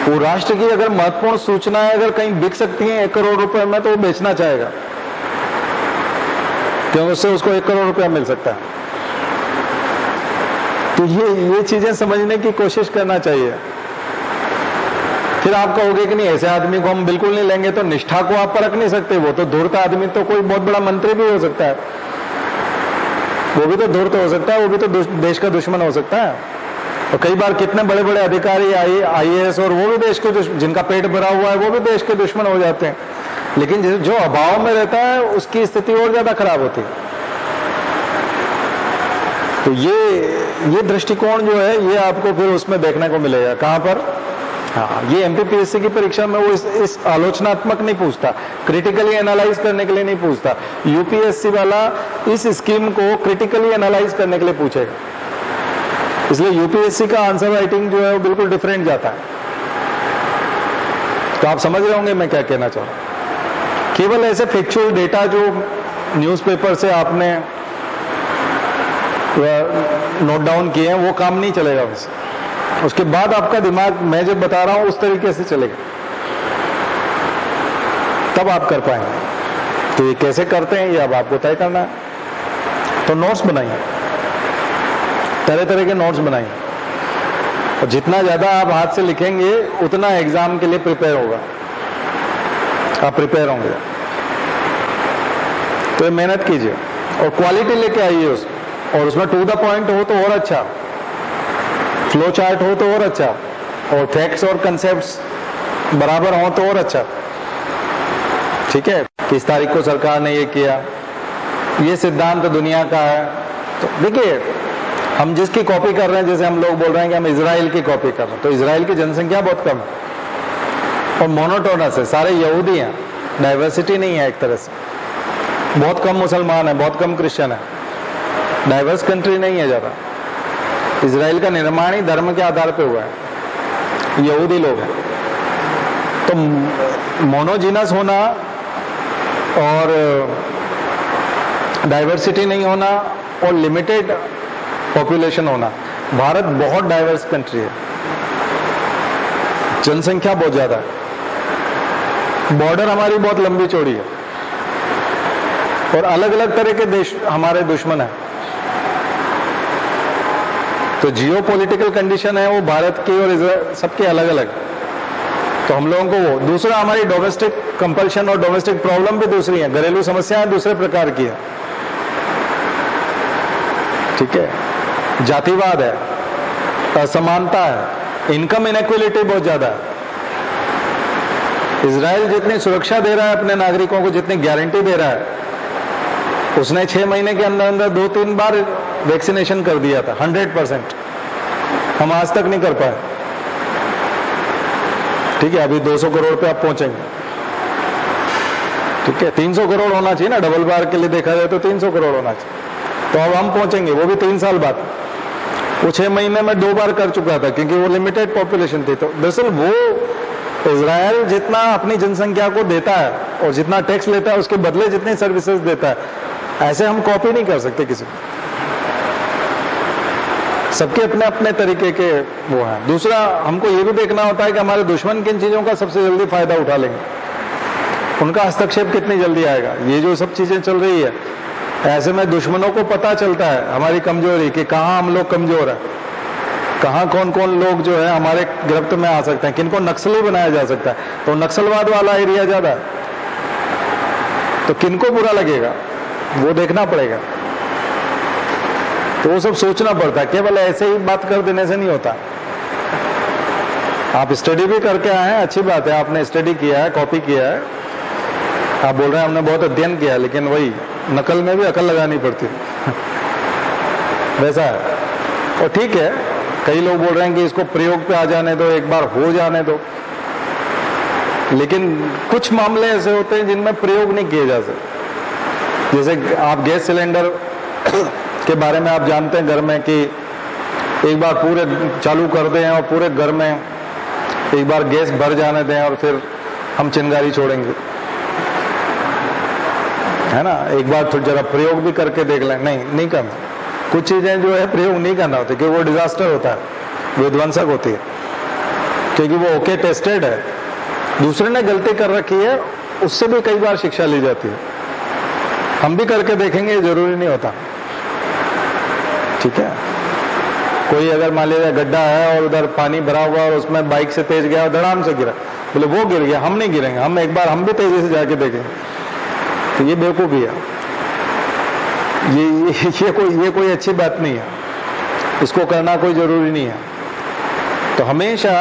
वो राष्ट्र की अगर महत्वपूर्ण सूचनाएं अगर कहीं बिक सकती हैं 1 करोड़ रुपए में, तो वो बेचना चाहेगा, क्योंकि उससे उसको 1 करोड़ रुपया मिल सकता है। तो ये चीजें समझने की कोशिश करना चाहिए। फिर आप कहोगे कि नहीं, ऐसे आदमी को हम बिल्कुल नहीं लेंगे, तो निष्ठा को आप परख नहीं सकते। वो तो धूर्त आदमी तो कोई बहुत बड़ा मंत्री भी हो सकता है, वो भी तो धूर्त हो सकता है, वो भी तो देश का दुश्मन हो सकता है। और कई बार कितने बड़े बड़े अधिकारी IAS और वो भी देश के जिनका पेट भरा हुआ है वो भी देश के दुश्मन हो जाते हैं। लेकिन जो अभाव में रहता है उसकी स्थिति और ज्यादा खराब होती है। तो ये दृष्टिकोण जो है ये आपको फिर उसमें देखने को मिलेगा। कहां पर? हाँ, ये MPPSC की परीक्षा में वो इस आलोचनात्मक नहीं पूछता, क्रिटिकली एनालाइज करने के लिए नहीं पूछता। UPSC वाला इस स्कीम को क्रिटिकली एनालाइज करने के लिए पूछेगा। इसलिए UPSC का आंसर राइटिंग जो है वो बिल्कुल डिफरेंट जाता है। तो आप समझ रहे होंगे मैं क्या कहना चाह रहा हूं। केवल ऐसे फैक्चुअल डेटा जो न्यूज़पेपर से आपने नोट डाउन किए हैं वो काम नहीं चलेगा। वैसे उसके बाद आपका दिमाग, मैं जब बता रहा हूं उस तरीके से चलेगा, तब आप कर पाएंगे। तो ये कैसे करते हैं ये अब आपको तय करना है। तो नोट्स बनाइए, तरह तरह के नोट्स बनाइए, और जितना ज्यादा आप हाथ से लिखेंगे उतना एग्जाम के लिए प्रिपेयर होगा, आप प्रिपेयर होंगे। तो मेहनत कीजिए और क्वालिटी लेके आइए और उसमें टू द पॉइंट हो तो और अच्छा, फ्लो चार्ट हो तो और अच्छा, और फैक्ट्स और कंसेप्ट्स बराबर हो तो और अच्छा। ठीक है, किस तारीख को सरकार ने ये किया, ये सिद्धांत दुनिया का है। तो देखिए, हम जिसकी कॉपी कर रहे हैं, जैसे हम लोग बोल रहे हैं कि हम इजराइल की कॉपी कर रहे हैं, तो इजराइल की जनसंख्या बहुत कम है और मोनोटोनस है, सारे यहूदी हैं, डाइवर्सिटी नहीं है एक तरह से। बहुत कम मुसलमान है, बहुत कम क्रिश्चियन है, डाइवर्स कंट्री नहीं है ज़्यादा। इजराइल का निर्माण ही धर्म के आधार पे हुआ है, यहूदी लोग हैं। तो मोनोजीनस होना और डाइवर्सिटी नहीं होना और लिमिटेड पॉपुलेशन होना, भारत बहुत डाइवर्स कंट्री है, जनसंख्या बहुत ज्यादा है, बॉर्डर हमारी बहुत लंबी चौड़ी है और अलग अलग तरह के देश हमारे दुश्मन हैं। तो जियो पॉलिटिकल कंडीशन है वो भारत की और सबके अलग अलग। तो हम लोगों को वो दूसरा, हमारी डोमेस्टिक कंपल्शन और डोमेस्टिक प्रॉब्लम भी दूसरी है, घरेलू समस्याएं दूसरे प्रकार की है, ठीक है। जातिवाद है, असमानता है, इनकम इनइक्वालिटी बहुत ज्यादा है। इजराइल जितनी सुरक्षा दे रहा है अपने नागरिकों को, जितनी गारंटी दे रहा है, उसने 6 महीने के अंदर अंदर 2-3 बार वैक्सीनेशन कर दिया था 100%। हम आज तक नहीं कर पाए, ठीक है। अभी 200 करोड़ पे आप पहुंचेंगे, ठीक है। 300 करोड़ होना चाहिए ना, डबल बार के लिए देखा जाए तो 300 करोड़ होना चाहिए। तो अब हम पहुंचेंगे, वो भी 3 साल बाद। वो 6 महीने में 2 बार कर चुका था क्योंकि वो लिमिटेड पॉपुलेशन थी। तो दरअसल वो इजराइल जितना अपनी जनसंख्या को देता है और जितना टैक्स लेता है, उसके बदले जितनी सर्विसेज देता है, ऐसे हम कॉपी नहीं कर सकते किसी को। सबके अपने अपने तरीके के वो हैं। दूसरा, हमको ये भी देखना होता है कि हमारे दुश्मन किन चीजों का सबसे जल्दी फायदा उठा लेंगे, उनका हस्तक्षेप कितनी जल्दी आएगा। ये जो सब चीजें चल रही है, ऐसे में दुश्मनों को पता चलता है हमारी कमजोरी कि कहाँ हम लोग कमजोर है, कहाँ कौन कौन लोग जो है हमारे गिरफ्त में आ सकते हैं, किनको नक्सली बनाया जा सकता है। तो नक्सलवाद वाला एरिया ज्यादा है, तो किनको बुरा लगेगा वो देखना पड़ेगा। तो वो सब सोचना पड़ता है, केवल ऐसे ही बात कर देने से नहीं होता। आप स्टडी भी करके आए हैं, अच्छी बात है, आपने स्टडी किया है, कॉपी किया है, आप बोल रहे हैं हमने बहुत अध्ययन किया, लेकिन वही नकल में भी अकल लगानी पड़ती है वैसा है। और ठीक है, कई लोग बोल रहे हैं कि इसको प्रयोग पे आ जाने दो, एक बार हो जाने दो, लेकिन कुछ मामले ऐसे होते हैं जिनमें प्रयोग नहीं किए जा सकते। जैसे आप गैस सिलेंडर के बारे में आप जानते हैं घर में कि एक बार पूरे चालू कर दें और पूरे घर में एक बार गैस भर जाने दें और फिर हम चिंगारी छोड़ेंगे, है ना। एक बार थोड़ा जरा प्रयोग भी करके देख लें, नहीं करना। कुछ चीजें जो है प्रयोग नहीं करना होता क्योंकि वो डिजास्टर होता है, विध्वंसक होती है, क्योंकि वो ओके टेस्टेड है। दूसरे ने गलती कर रखी है, उससे भी कई बार शिक्षा ली जाती है। हम भी करके देखेंगे, जरूरी नहीं होता, ठीक है। कोई अगर मान लीजिए गड्ढा है और उधर पानी भरा हुआ और उसमें बाइक से तेज गया और धड़ाम से गिरा, बोले वो गिर गया, हम नहीं गिरेंगे, हम एक बार हम भी तेजी से जाके देखेंगे, तो ये बेवकूफी है। ये कोई अच्छी बात नहीं है, इसको करना कोई जरूरी नहीं है। तो हमेशा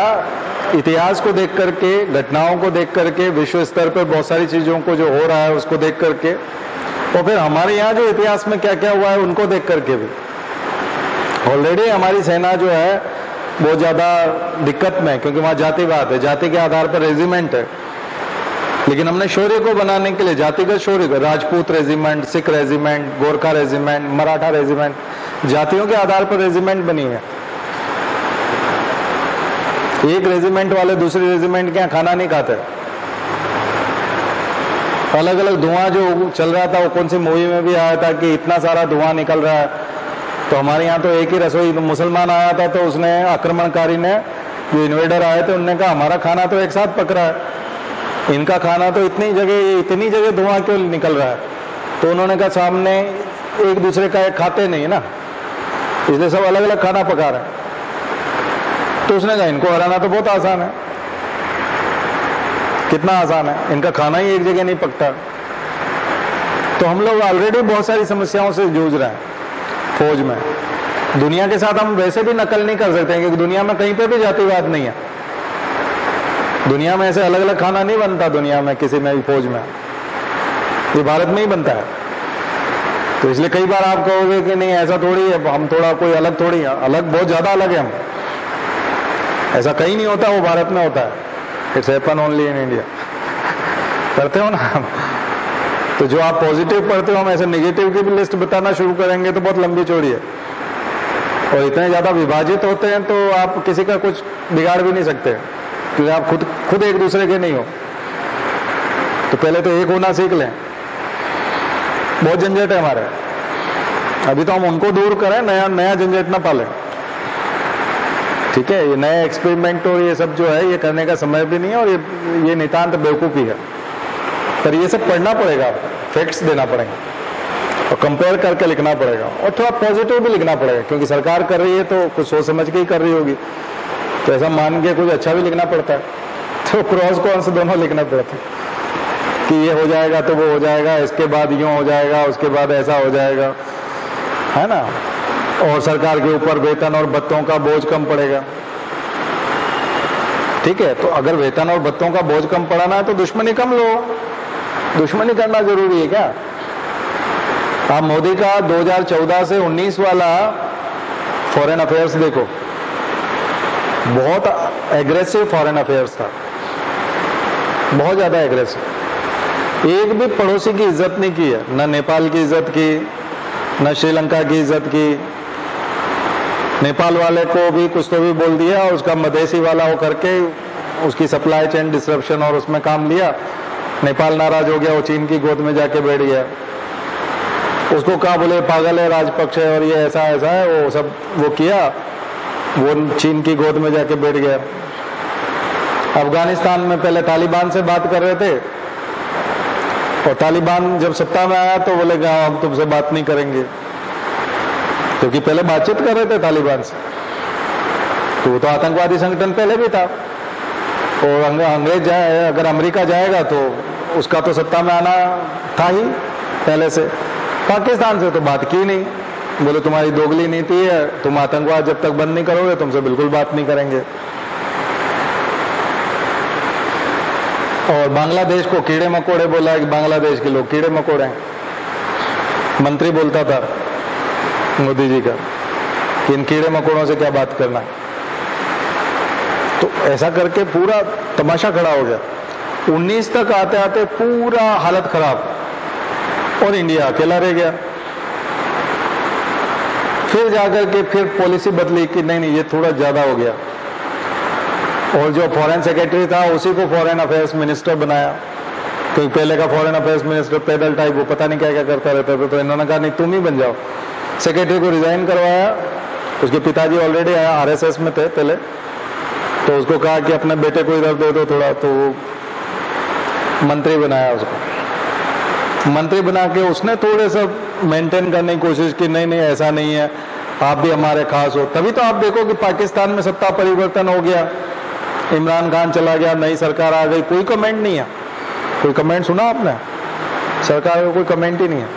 इतिहास को देख करके, घटनाओं को देख करके, विश्व स्तर पर बहुत सारी चीजों को जो हो रहा है उसको देख करके, और फिर हमारे यहाँ जो इतिहास में क्या क्या हुआ है उनको देख करके भी। ऑलरेडी हमारी सेना जो है बहुत ज्यादा दिक्कत में, क्योंकि वहां जातिवाद है, जाति के आधार पर रेजिमेंट है। लेकिन हमने शौर्य को बनाने के लिए जातिगत शौर्य को, Rajput regiment, Sikh regiment, Gorkha regiment, Maratha regiment, जातियों के आधार पर रेजिमेंट बनी है। एक रेजिमेंट वाले दूसरे रेजिमेंट के यहाँ खाना नहीं खाते। अलग अलग धुआं जो चल रहा था, वो कौन सी मूवी में भी आया था कि इतना सारा धुआं निकल रहा है। तो हमारे यहाँ तो एक ही रसोई, मुसलमान आया था तो उसने, आक्रमणकारी ने, जो इन्वेडर आए थे, उनने कहा हमारा खाना तो एक साथ पक रहा है, इनका खाना तो इतनी जगह धुआं क्यों निकल रहा है। तो उन्होंने कहा सामने एक दूसरे का खाते नहीं है ना, इसलिए सब अलग अलग खाना पका रहे हैं। तो उसने कहा इनको हराना तो बहुत आसान है। कितना आसान है, इनका खाना ही एक जगह नहीं पकता। तो हम लोग ऑलरेडी बहुत सारी समस्याओं से जूझ रहे हैं फौज में। दुनिया के साथ हम वैसे भी नकल नहीं कर सकते क्योंकि दुनिया में कहीं पे भी जातिवाद नहीं है। दुनिया में ऐसे अलग अलग खाना नहीं बनता, दुनिया में किसी में भी फौज में, ये भारत में ही बनता है। तो इसलिए कई बार आप कहोगे कि नहीं ऐसा थोड़ी है, हम थोड़ा कोई अलग थोड़ी है, अलग बहुत ज्यादा अलग है हम। ऐसा कहीं नहीं होता, वो भारत में होता है। It's happen only in India. करते हो ना हम। तो जो आप पॉजिटिव पढ़ते हो, हम ऐसे नेगेटिव की भी लिस्ट बताना शुरू करेंगे तो बहुत लंबी चौड़ी है, और इतने ज्यादा विभाजित होते हैं तो आप किसी का कुछ बिगाड़ भी नहीं सकते, क्योंकि आप खुद एक दूसरे के नहीं हो। तो पहले तो एक होना सीख लें। बहुत झंझट है हमारे, अभी तो हम उनको दूर करें, नया नया झंझट ना पालें। ठीक है, ये नया एक्सपेरिमेंट और ये सब जो है ये करने का समय भी नहीं है, और ये नितांत बेवकूफी है। पर ये सब पढ़ना पड़ेगा, फैक्ट्स देना पड़ेगा और कंपेयर करके लिखना पड़ेगा, और थोड़ा पॉजिटिव भी लिखना पड़ेगा, क्योंकि सरकार कर रही है तो कुछ सोच समझ के ही कर रही होगी, तो ऐसा मान के कुछ अच्छा भी लिखना पड़ता है। तो क्रॉस कॉन्स दोनों लिखना पड़ता है कि ये हो जाएगा तो वो हो जाएगा, इसके बाद यूं हो जाएगा, उसके बाद ऐसा हो जाएगा, है ना। और सरकार के ऊपर वेतन और भत्तों का बोझ कम पड़ेगा। ठीक है, तो अगर वेतन और भत्तों का बोझ कम पड़ाना है तो दुश्मनी कम लो। दुश्मनी करना जरूरी है क्या? आप मोदी का 2014 से 19 वाला फॉरेन अफेयर्स देखो, बहुत एग्रेसिव फॉरेन अफेयर्स था, बहुत ज्यादा एग्रेसिव। एक भी पड़ोसी की इज्जत नहीं की है, न नेपाल की इज्जत की, न श्रीलंका की इज्जत की। नेपाल वाले को भी कुछ तो भी बोल दिया, और उसका मधेसी वाला हो करके उसकी सप्लाई चेन डिसरप्शन और उसमें काम लिया। नेपाल नाराज हो गया, वो चीन की गोद में जाके बैठ गया। उसको कहा, बोले पागल है राजपक्ष है और ये ऐसा ऐसा है, वो सब वो किया, वो चीन की गोद में जाके बैठ गया। अफगानिस्तान में पहले तालिबान से बात कर रहे थे, और तालिबान जब सत्ता में आया तो बोले हम तुमसे बात नहीं करेंगे, क्योंकि पहले बातचीत कर रहे थे तालिबान से। तो वो तो आतंकवादी संगठन पहले भी था, और अंग्रेज जाए, अगर अमेरिका जाएगा तो उसका तो सत्ता में आना था ही पहले से। पाकिस्तान से तो बात की नहीं, बोले तुम्हारी दोगली नीति है, तुम आतंकवाद जब तक बंद नहीं करोगे तुमसे बिल्कुल बात नहीं करेंगे। और बांग्लादेश को कीड़े मकोड़े बोला कि बांग्लादेश के लोग कीड़े मकोड़े हैं। मंत्री बोलता था मोदी जी का कि इन कीड़े मकोड़ों से क्या बात करना है। तो ऐसा करके पूरा तमाशा खड़ा हो गया। 19 तक आते आते पूरा हालत खराब, और इंडिया अकेला रह गया। फिर जाकर के फिर पॉलिसी बदली कि नहीं नहीं ये थोड़ा ज्यादा हो गया, और जो फॉरेन सेक्रेटरी था उसी को फॉरेन अफेयर्स मिनिस्टर बनाया, क्योंकि पहले का फॉरेन अफेयर्स मिनिस्टर पैदल टाइप, वो पता नहीं क्या क्या करता रहता था। तो इन्होंने कहा नहीं तुम ही बन जाओ। सेक्रेटरी को रिजाइन करवाया, उसके पिताजी ऑलरेडी RSS में थे पहले, तो उसको कहा कि अपने बेटे को इधर दे दो थोड़ा, तो वो मंत्री बनाया उसको। मंत्री बना के उसने थोड़े सा मेंटेन करने की कोशिश की, नहीं नहीं ऐसा नहीं है, आप भी हमारे खास हो। तभी तो आप देखो कि पाकिस्तान में सत्ता परिवर्तन हो गया, इमरान खान चला गया, नई सरकार आ गई, कोई कमेंट नहीं है। कोई कमेंट सुना आपने? सरकार का कोई कमेंट ही नहीं है,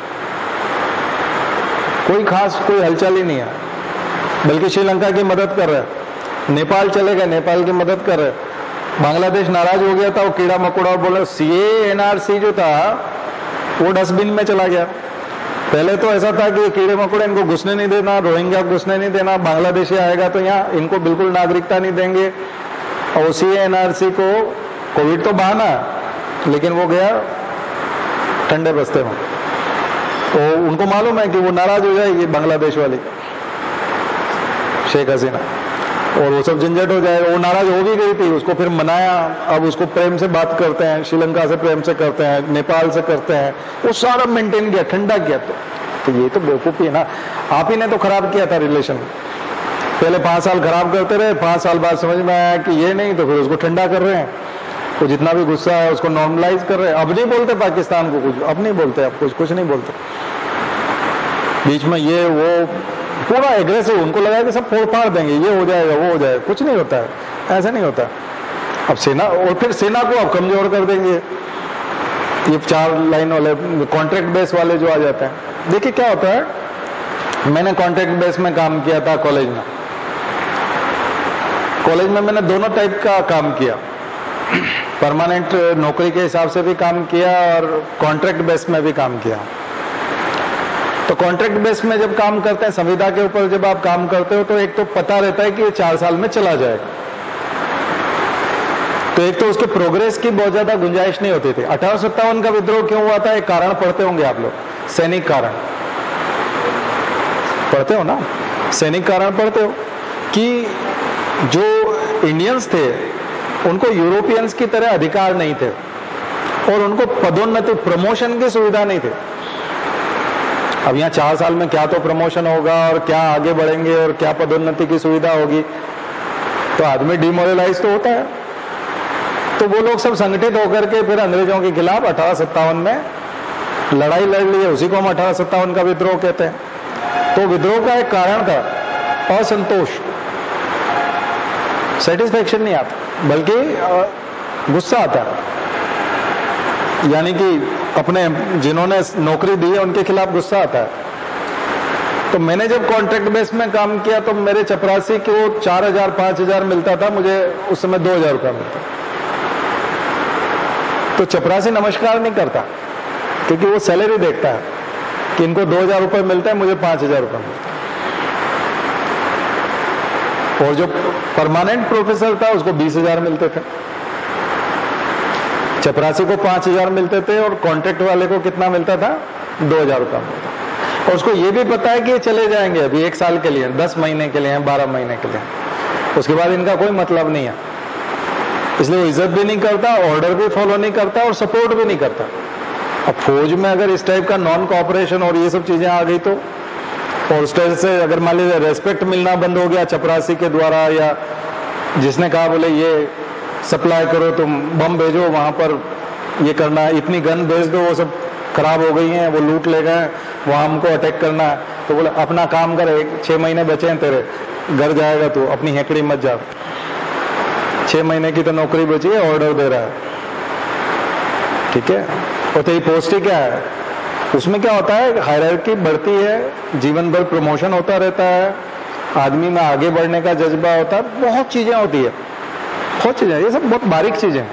कोई खास कोई हलचल ही नहीं है। बल्कि श्रीलंका की मदद कर रहे हैं, नेपाल चले गए, नेपाल की मदद कर रहे हैं। बांग्लादेश नाराज हो गया था, वो कीड़ा मकोड़ा बोला, CAA NRC जो था वो डस्टबिन में चला गया। पहले तो ऐसा था कि कीड़े मकोड़े इनको घुसने नहीं देना, रोहिंग्या घुसने नहीं देना, बांग्लादेशी आएगा तो यहाँ इनको बिल्कुल नागरिकता नहीं देंगे। और CAA NRC को कोविड तो बहाना, लेकिन वो गया ठंडे बस्ते में। तो उनको मालूम है कि वो नाराज हो जाएगी बांग्लादेश वाली शेख हसीना, और वो सब झंझट हो जाएगा। वो नाराज हो भी गई थी, उसको फिर मनाया, अब उसको प्रेम से बात करते हैं, श्रीलंका से प्रेम से करते हैं, नेपाल से करते हैं, वो सारा मेंटेन किया, ठंडा किया। तो ये तो बेवकूफी है ना, आप ही ने तो खराब किया था रिलेशन। पहले 5 साल खराब करते रहे, 5 साल बाद समझ में आया कि ये नहीं, तो फिर उसको ठंडा कर रहे हैं। वो जितना भी गुस्सा है उसको नॉर्मलाइज कर रहे हैं। अब नहीं बोलते पाकिस्तान को कुछ, अब नहीं बोलते, अब कुछ नहीं बोलते। बीच में ये वो पूरा एग्रेसिव, उनको लगा कि सब फोड़ फाड़ देंगे, ये हो जाएगा वो हो जाएगा, कुछ नहीं होता है, ऐसा नहीं होता। अब सेना, और फिर सेना को अब कमजोर कर देंगे। ये 4 लाइन वाले कॉन्ट्रैक्ट बेस वाले जो आ जाते हैं। देखिए क्या होता है, मैंने कॉन्ट्रैक्ट बेस में काम किया था कॉलेज में। कॉलेज में मैंने दोनों टाइप का काम किया, परमानेंट नौकरी के हिसाब से भी काम किया और कॉन्ट्रैक्ट बेस में भी काम किया। तो कॉन्ट्रैक्ट बेस में जब काम करते हैं, संविदा के ऊपर जब आप काम करते हो, तो एक तो पता रहता है कि ये 4 साल में चला जाएगा, तो एक तो उसके प्रोग्रेस की बहुत ज्यादा गुंजाइश नहीं होती थी। 1857 का विद्रोह क्यों हुआ था, एक कारण पढ़ते होंगे आप लोग, सैनिक कारण पढ़ते हो ना, सैनिक कारण पढ़ते हो कि जो इंडियंस थे उनको यूरोपियंस की तरह अधिकार नहीं थे और उनको पदोन्नति, प्रमोशन की सुविधा नहीं थी। अब यहाँ 4 साल में क्या तो प्रमोशन होगा और क्या आगे बढ़ेंगे और क्या पदोन्नति की सुविधा होगी, तो आदमी डिमोरलाइज तो होता है। तो वो लोग सब संगठित होकर के फिर अंग्रेजों के खिलाफ 1857 में लड़ाई लड़ ली है, उसी को हम 1857 का विद्रोह कहते हैं। तो विद्रोह का एक कारण था असंतोष, सेटिस्फेक्शन नहीं आता, बल्कि गुस्सा आता है, यानी कि अपने जिन्होंने नौकरी दी है उनके खिलाफ गुस्सा आता है। तो मैंने जब कॉन्ट्रैक्ट बेस में काम किया तो मेरे चपरासी को 4000 5000 मिलता था, मुझे उस समय 2000 रुपया मिलता। तो चपरासी नमस्कार नहीं करता, क्योंकि वो सैलरी देखता है कि इनको 2000 रुपये मिलता है, मुझे 5000 रुपये मिलता है। और जो परमानेंट प्रोफेसर था उसको 20,000 मिलते थे, चपरासी को 5,000 मिलते थे और कॉन्ट्रैक्ट वाले को कितना मिलता था, 2,000 रुपया मिलता। और उसको ये भी पता है कि ये चले जाएंगे अभी 1 साल के लिए, 10 महीने के लिए, 12 महीने के लिए, उसके बाद इनका कोई मतलब नहीं है, इसलिए वो इज्जत भी नहीं करता, ऑर्डर भी फॉलो नहीं करता और सपोर्ट भी नहीं करता। अब फौज में अगर इस टाइप का नॉन कोऑपरेशन और ये सब चीजें आ गई तो, और उस टाइप से अगर मान लीजिए रेस्पेक्ट मिलना बंद हो गया चपरासी के द्वारा, या जिसने कहा बोले ये सप्लाई करो, तुम बम भेजो वहां पर, ये करना, इतनी गन भेज दो, वो सब खराब हो गई हैं, वो लूट ले गए, वहां हमको अटैक करना है, तो बोले अपना काम कर, 6 महीने बचे हैं तेरे, घर जाएगा तू, अपनी हेकड़ी मत जा, 6 महीने की तो नौकरी बची है, ऑर्डर दे रहा है, ठीक है। और तेरी पोस्ट ही क्या है, उसमें क्या होता है, हायरार्की बढ़ती है, जीवन भर प्रमोशन होता रहता है, आदमी में आगे बढ़ने का जज्बा होता है, बहुत चीजें होती है, बहुत चीजें, ये सब बहुत बारीक चीजें हैं,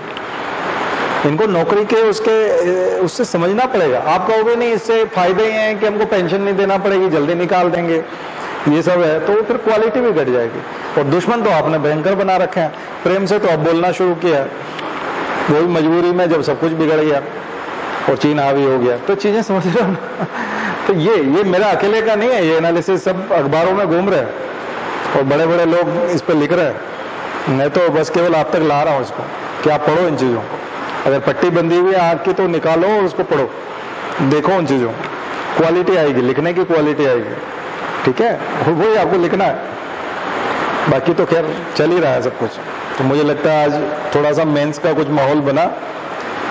इनको नौकरी के उससे समझना पड़ेगा। आप कहोगे नहीं इससे फायदे ही हैं कि हमको पेंशन नहीं देना पड़ेगी, जल्दी निकाल देंगे, ये सब है, तो फिर क्वालिटी भी घट जाएगी। और दुश्मन तो आपने भयंकर बना रखे हैं, प्रेम से तो अब बोलना शुरू किया, वो भी मजबूरी में जब सब कुछ बिगड़ गया और चीन हावी हो गया, तो चीजें समझ रहे हो। तो ये मेरा अकेले का नहीं है, ये एनालिसिस सब अखबारों में घूम रहे हैं और बड़े बड़े लोग इस पर लिख रहे हैं, मैं तो बस केवल आप तक ला रहा हूँ इसको कि आप पढ़ो इन चीजों को। अगर पट्टी बंदी हुई है आँख की तो निकालो और उसको पढ़ो, देखो उन चीजों, क्वालिटी आएगी, लिखने की क्वालिटी आएगी, ठीक है, वही आपको लिखना है। बाकी तो खैर चल ही रहा है सब कुछ। तो मुझे लगता है आज थोड़ा सा मेंस का कुछ माहौल बना,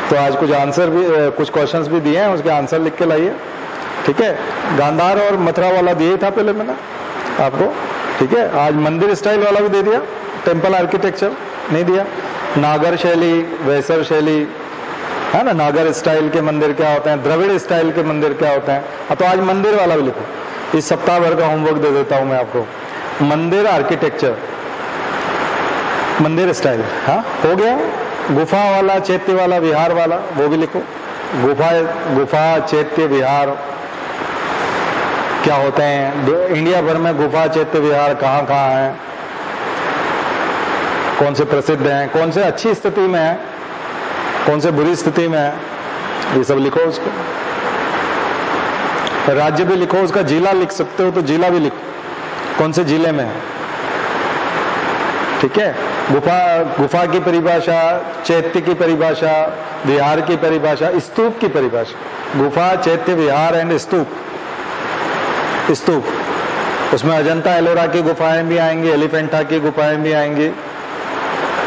तो आज कुछ आंसर भी, कुछ क्वेश्चंस भी दिए हैं, उसके आंसर लिख के लाइए, ठीक है। गांधार और मथुरा वाला दिया था पहले मैंने आपको, ठीक है। आज मंदिर स्टाइल वाला भी दे दिया, टेम्पल आर्किटेक्चर नहीं दिया, नागर शैली, वैसर शैली, है ना, नागर स्टाइल के मंदिर क्या होते हैं, द्रविड़ स्टाइल के मंदिर क्या होते हैं, तो आज मंदिर वाला भी लिखो। इस सप्ताह भर का होमवर्क दे देता हूं मैं आपको, मंदिर आर्किटेक्चर, मंदिर स्टाइल, हाँ हो गया। गुफा वाला, चैत्य वाला, विहार वाला, वो भी लिखो। गुफा चैत्य विहार क्या होते हैं, इंडिया भर में गुफा चैत्य विहार कहाँ कहाँ हैं, कौन से प्रसिद्ध हैं, कौन से अच्छी स्थिति में है, कौन से बुरी स्थिति में है, ये सब लिखो उसको। राज्य भी लिखो, उसका जिला लिख सकते हो तो जिला भी लिखो, कौन से जिले में है, ठीक है। गुफा की परिभाषा, चैत्य की परिभाषा, विहार की परिभाषा, स्तूप की परिभाषा, गुफा, चैत्य, विहार एंड स्तूप। उसमें अजंता एलोरा की गुफाएं भी आएंगी, एलिफेंटा की गुफाएं भी आएंगी,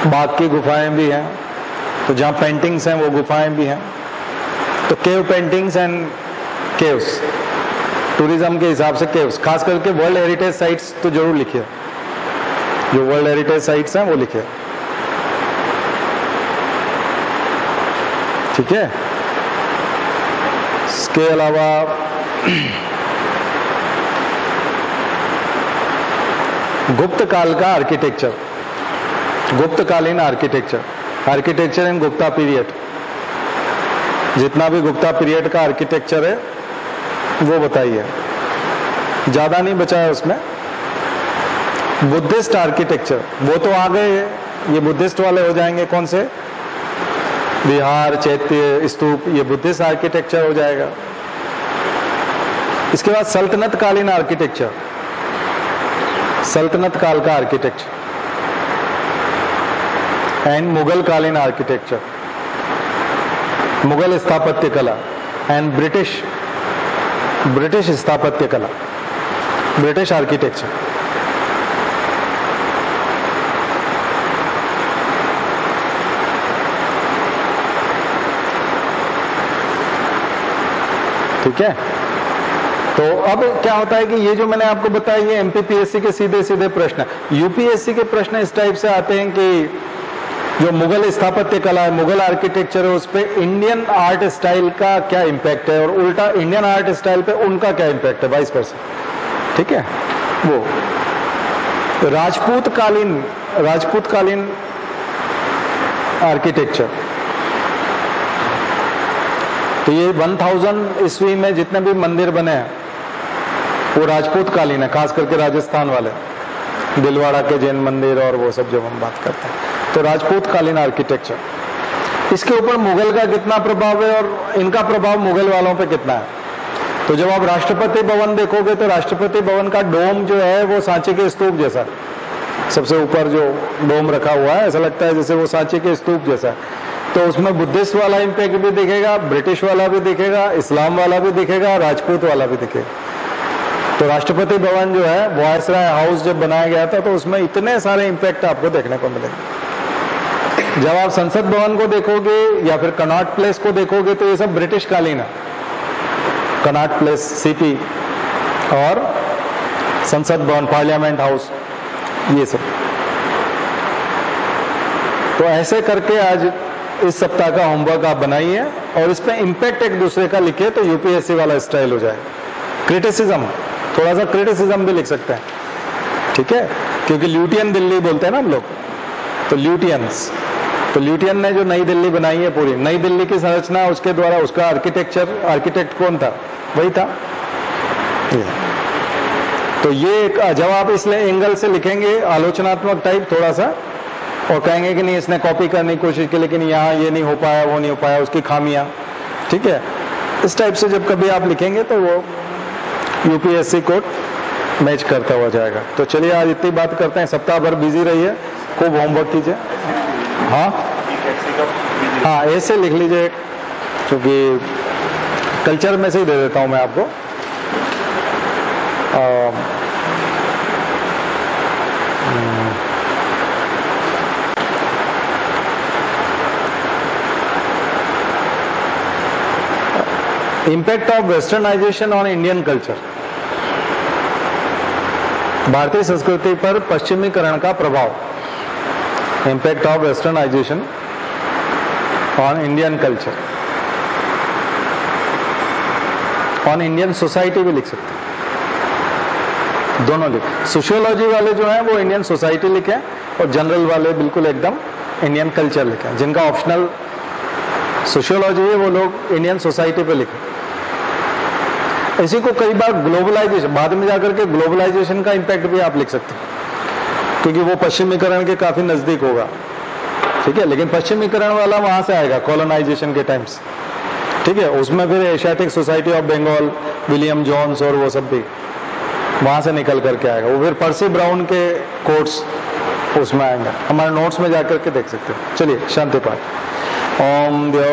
बाघ की गुफाएं भी हैं, तो जहाँ पेंटिंग्स हैं वो गुफाएं भी हैं। तो cave paintings and caves, tourism के हिसाब से केव्स, खास करके वर्ल्ड हेरिटेज साइट्स तो जरूर लिखिए, जो वर्ल्ड हेरिटेज साइट्स हैं वो लिखिए, ठीक है। इसके अलावा गुप्त काल का आर्किटेक्चर, गुप्तकालीन आर्किटेक्चर इन गुप्ता पीरियड, जितना भी गुप्ता पीरियड का आर्किटेक्चर है वो बताइए। ज्यादा नहीं बचा है उसमें। बुद्धिस्ट आर्किटेक्चर वो तो आ गए, ये बुद्धिस्ट वाले हो जाएंगे। कौन से? विहार, चैत्य, स्तूप, ये बुद्धिस्ट आर्किटेक्चर हो जाएगा। इसके बाद सल्तनत कालीन आर्किटेक्चर, सल्तनत काल का आर्किटेक्चर, एंड मुगल कालीन आर्किटेक्चर, मुगल स्थापत्य कला, एंड ब्रिटिश स्थापत्य कला, ब्रिटिश आर्किटेक्चर। ठीक है। तो अब क्या होता है कि ये जो मैंने आपको बताया ये एमपीपीएससी के सीधे सीधे प्रश्न, यूपीएससी के प्रश्न इस टाइप से आते हैं कि जो मुगल स्थापत्य कला है, मुगल आर्किटेक्चर है, उस पे इंडियन आर्ट स्टाइल का क्या इम्पैक्ट है, और उल्टा इंडियन आर्ट स्टाइल पे उनका क्या इम्पैक्ट है, 22%। ठीक है। वो राजपूत कालीन आर्किटेक्चर, तो ये 1000 ईस्वी में जितने भी मंदिर बने हैं वो राजपूत कालीन है, खास करके राजस्थान वाले, दिलवाड़ा के जैन मंदिर और वो सब जब हम बात करते हैं तो राजपूत कालीन आर्किटेक्चर। इसके ऊपर मुगल का कितना प्रभाव है और इनका प्रभाव मुगल वालों पे कितना है। तो जब आप राष्ट्रपति भवन देखोगे तो राष्ट्रपति भवन का डोम जो है वो सांची के स्तूप जैसा है, सबसे ऊपर जो डोम रखा हुआ है ऐसा लगता है जैसे वो सांची के स्तूप जैसा है। तो उसमें बुद्धिस्ट वाला इम्पैक्ट भी दिखेगा, ब्रिटिश वाला भी दिखेगा, इस्लाम वाला भी दिखेगा, राजपूत वाला भी दिखेगा। तो राष्ट्रपति भवन जो है वायसराय हाउस जब बनाया गया था तो उसमें इतने सारे इम्पैक्ट आपको देखने को मिलेंगे। जब आप संसद भवन को देखोगे या फिर कनॉट प्लेस को देखोगे तो ये सब ब्रिटिश कालीन है, कनॉट प्लेस, सीपी और संसद भवन, पार्लियामेंट हाउस, ये सब। तो ऐसे करके आज इस सप्ताह का होमवर्क आप बनाइए और इस पे इम्पैक्ट एक दूसरे का लिखिए तो यूपीएससी वाला स्टाइल हो जाए। क्रिटिसिज्म, थोड़ा सा क्रिटिसिज्म भी लिख सकते हैं। ठीक है, क्योंकि ल्यूटियन दिल्ली बोलते हैं ना हम लोग, तो ल्यूटियन ने जो नई दिल्ली बनाई है, पूरी नई दिल्ली की संरचना, उसके द्वारा उसका आर्किटेक्ट कौन था? वही था। तो ये जब आप इसलिए एंगल से लिखेंगे आलोचनात्मक टाइप थोड़ा सा, और कहेंगे कि नहीं इसने कॉपी करने की कोशिश की लेकिन यहाँ ये नहीं हो पाया, वो नहीं हो पाया, उसकी खामियां। ठीक है, इस टाइप से जब कभी आप लिखेंगे तो वो यूपीएससी को मैच करता हुआ जाएगा। तो चलिए आज इतनी बात करते हैं। सप्ताह भर बिजी रहिए, खूब होमवर्क कीजिए। हाँ, ऐसे लिख लीजिए, क्योंकि कल्चर में से ही दे देता हूं मैं आपको। Impact of westernisation on Indian culture, भारतीय संस्कृति पर पश्चिमीकरण का प्रभाव। Impact of westernisation on Indian culture, on Indian society भी लिख सकते हैं, दोनों लिख। सोशियोलॉजी वाले जो हैं वो इंडियन सोसाइटी लिखे और जनरल वाले बिल्कुल एकदम इंडियन कल्चर लिखे। जिनका ऑप्शनल सोशियोलॉजी है वो लोग इंडियन सोसाइटी पे लिखे। इसी को कई बार ग्लोबलाइजेशन, बाद में जाकर के ग्लोबलाइजेशन का इम्पैक्ट भी आप लिख सकते हैं, क्योंकि वो पश्चिमीकरण के काफी नजदीक होगा। ठीक है, लेकिन पश्चिमीकरण वाला वहां से आएगा कॉलोनाइजेशन के टाइम्स। ठीक है, उसमें फिर Asiatic society of Bengal, William Jones और वो सब भी वहां से निकल करके आएगा। वो फिर पर्सी ब्राउन के कोट्स उसमें आएंगे, हमारे नोट्स में जाकर के देख सकते हैं। चलिए, शांति पाठ। ओम